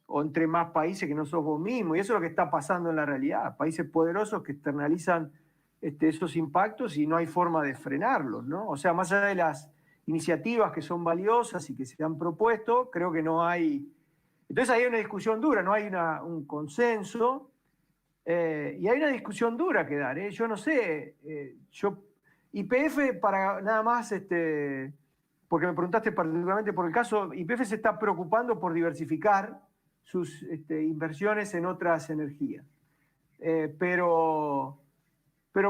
o entre más países que no sos vos mismo, y eso es lo que está pasando en la realidad, países poderosos que externalizan esos impactos y no hay forma de frenarlos, ¿no? O sea, más allá de las iniciativas que son valiosas y que se han propuesto, creo que no hay... Entonces hay una discusión dura, no hay un consenso, y hay una discusión dura que dar, ¿eh? Yo no sé, YPF, para nada más, porque me preguntaste particularmente por el caso, YPF se está preocupando por diversificar sus inversiones en otras energías. Pero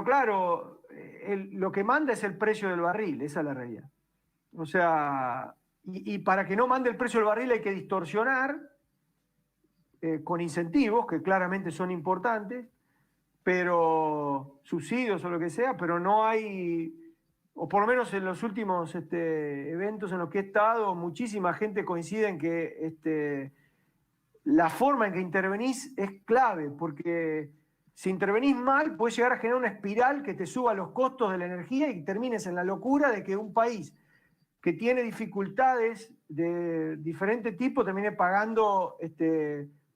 claro, lo que manda es el precio del barril, esa es la realidad. O sea, y para que no mande el precio del barril hay que distorsionar con incentivos, que claramente son importantes, pero subsidios o lo que sea, pero no hay, o por lo menos en los últimos eventos en los que he estado, muchísima gente coincide en que la forma en que intervenís es clave, porque si intervenís mal, puedes llegar a generar una espiral que te suba los costos de la energía y termines en la locura de que un país que tiene dificultades de diferente tipo termine pagando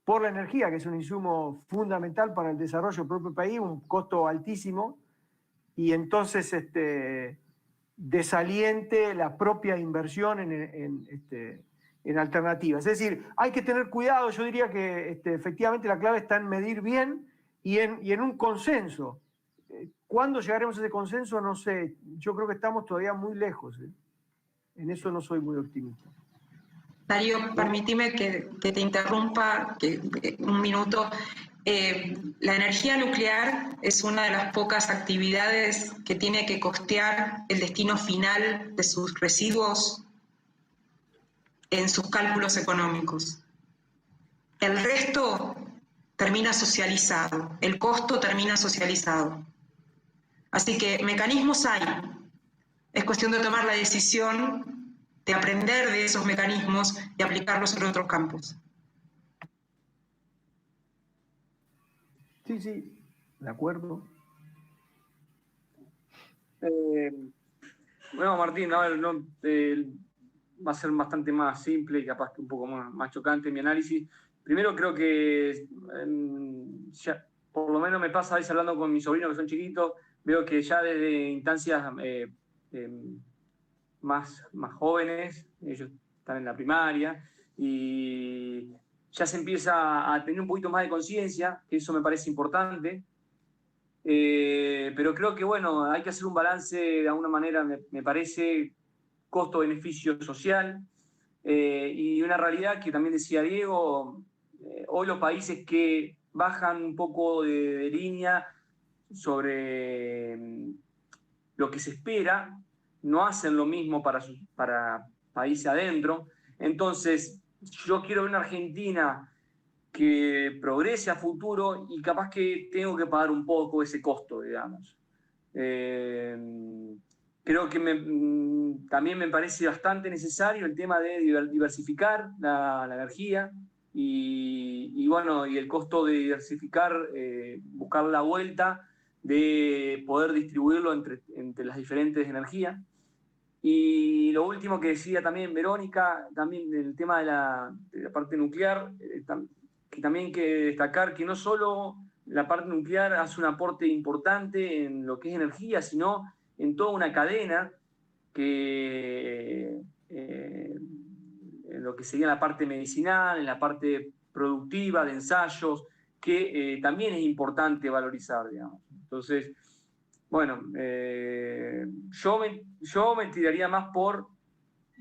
por la energía, que es un insumo fundamental para el desarrollo del propio país, un costo altísimo, y entonces desaliente la propia inversión en alternativas. Es decir, hay que tener cuidado, yo diría que efectivamente la clave está en medir bien y en un consenso. ¿Cuándo llegaremos a ese consenso? No sé, yo creo que estamos todavía muy lejos. En eso no soy muy optimista. Darío, permíteme que te interrumpa un minuto. La energía nuclear es una de las pocas actividades que tiene que costear el destino final de sus residuos en sus cálculos económicos. El resto termina socializado, el costo termina socializado. Así que mecanismos hay. Es cuestión de tomar la decisión de aprender de esos mecanismos y aplicarlos en otros campos. Sí, de acuerdo. Bueno, Martín, a ver, va a ser bastante más simple y capaz que un poco más chocante mi análisis. Primero creo que, ya, por lo menos me pasa a veces hablando con mis sobrinos que son chiquitos, veo que ya desde instancias más jóvenes, ellos están en la primaria, y ya se empieza a tener un poquito más de conciencia, que eso me parece importante. Pero creo que, bueno, hay que hacer un balance de alguna manera, me parece, costo-beneficio social. Y una realidad que también decía Diego, hoy los países que bajan un poco de línea sobre lo que se espera, no hacen lo mismo para países adentro. Entonces, yo quiero ver una Argentina que progrese a futuro y capaz que tengo que pagar un poco ese costo, digamos. Creo que también me parece bastante necesario el tema de diversificar la energía y bueno, y el costo de diversificar, buscar la vuelta de poder distribuirlo entre las diferentes energías. Y lo último que decía también Verónica, también del tema de la parte nuclear, que también hay que destacar que no solo la parte nuclear hace un aporte importante en lo que es energía, sino en toda una cadena que en lo que sería la parte medicinal, en la parte productiva de ensayos, que también es importante valorizar, digamos. Entonces, bueno, yo me tiraría más por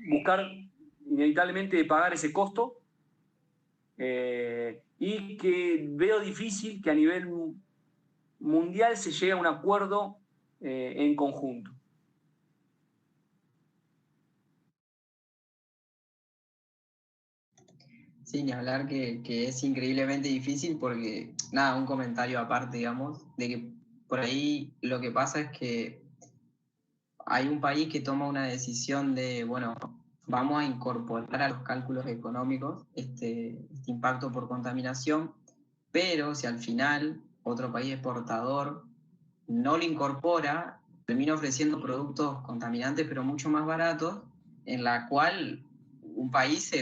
buscar inevitablemente pagar ese costo, y que veo difícil que a nivel mundial se llegue a un acuerdo en conjunto. Sí, ni hablar que es increíblemente difícil porque, nada, un comentario aparte, digamos, de que por ahí lo que pasa es que hay un país que toma una decisión de, bueno, vamos a incorporar a los cálculos económicos este impacto por contaminación, pero si al final otro país exportador no lo incorpora, termina ofreciendo productos contaminantes pero mucho más baratos, en la cual un país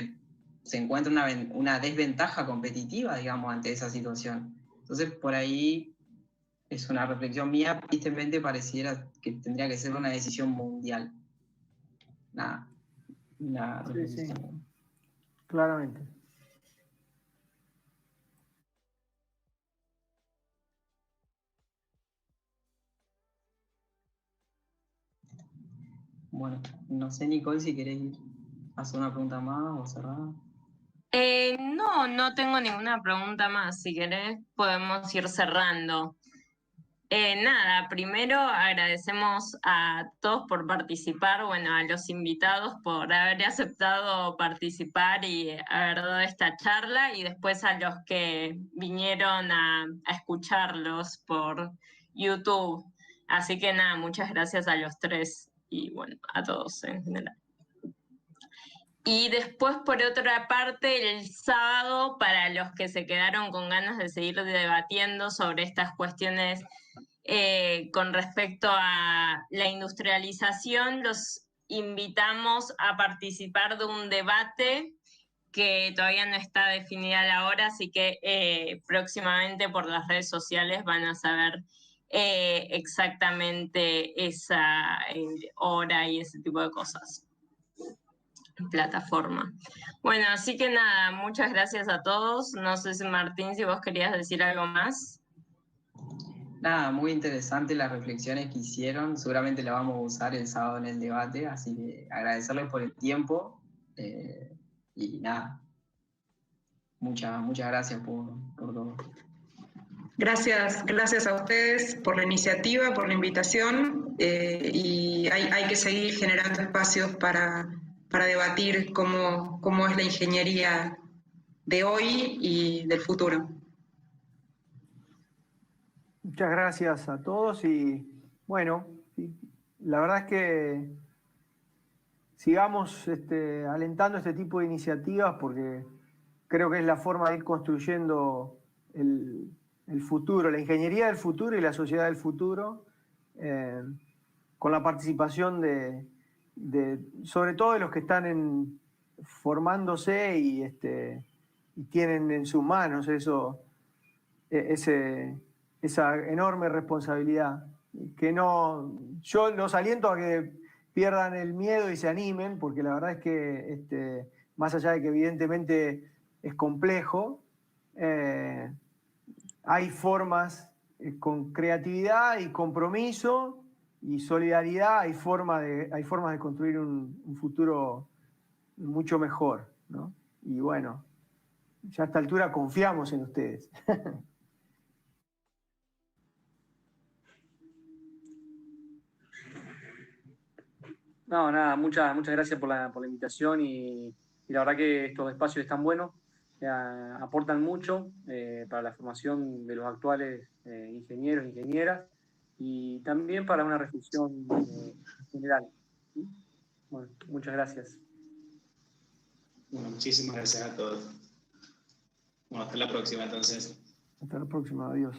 se encuentra una desventaja competitiva, digamos, ante esa situación. Entonces, por ahí es una reflexión mía, tristemente pareciera que tendría que ser una decisión mundial. Nada, una reflexión. Sí, claramente. Bueno, no sé, Nicole, si querés hacer una pregunta más o cerrar. No tengo ninguna pregunta más. Si querés, podemos ir cerrando. Nada, primero agradecemos a todos por participar, bueno, a los invitados por haber aceptado participar y haber dado esta charla, y después a los que vinieron a escucharlos por YouTube. Así que nada, muchas gracias a los tres y bueno, a todos en general. Y después, por otra parte, el sábado, para los que se quedaron con ganas de seguir debatiendo sobre estas cuestiones con respecto a la industrialización, los invitamos a participar de un debate que todavía no está definida la hora, así que próximamente por las redes sociales van a saber exactamente esa hora y ese tipo de cosas. Plataforma. Bueno, así que nada, muchas gracias a todos. No sé si Martín, si vos querías decir algo más. Nada, muy interesante las reflexiones que hicieron. Seguramente la vamos a usar el sábado en el debate, así que agradecerles por el tiempo. Y nada, muchas gracias por todo. Gracias a ustedes por la iniciativa, por la invitación, y hay que seguir generando espacios para debatir cómo es la ingeniería de hoy y del futuro. Muchas gracias a todos y bueno, la verdad es que sigamos alentando este tipo de iniciativas porque creo que es la forma de ir construyendo el futuro, la ingeniería del futuro y la sociedad del futuro, con la participación de sobre todo de los que están formándose y tienen en sus manos esa enorme responsabilidad. Yo los aliento a que pierdan el miedo y se animen, porque la verdad es que más allá de que evidentemente es complejo. Hay formas con creatividad y compromiso y solidaridad, hay formas de construir un futuro mucho mejor, ¿no? Y bueno, ya a esta altura confiamos en ustedes. No, nada, muchas gracias por la invitación y la verdad que estos espacios están buenos, aportan mucho para la formación de los actuales ingenieros e ingenieras y también para una reflexión general. ¿Sí? Bueno, muchas gracias. Bueno, muchísimas gracias a todos. Bueno, hasta la próxima entonces. Hasta la próxima, adiós.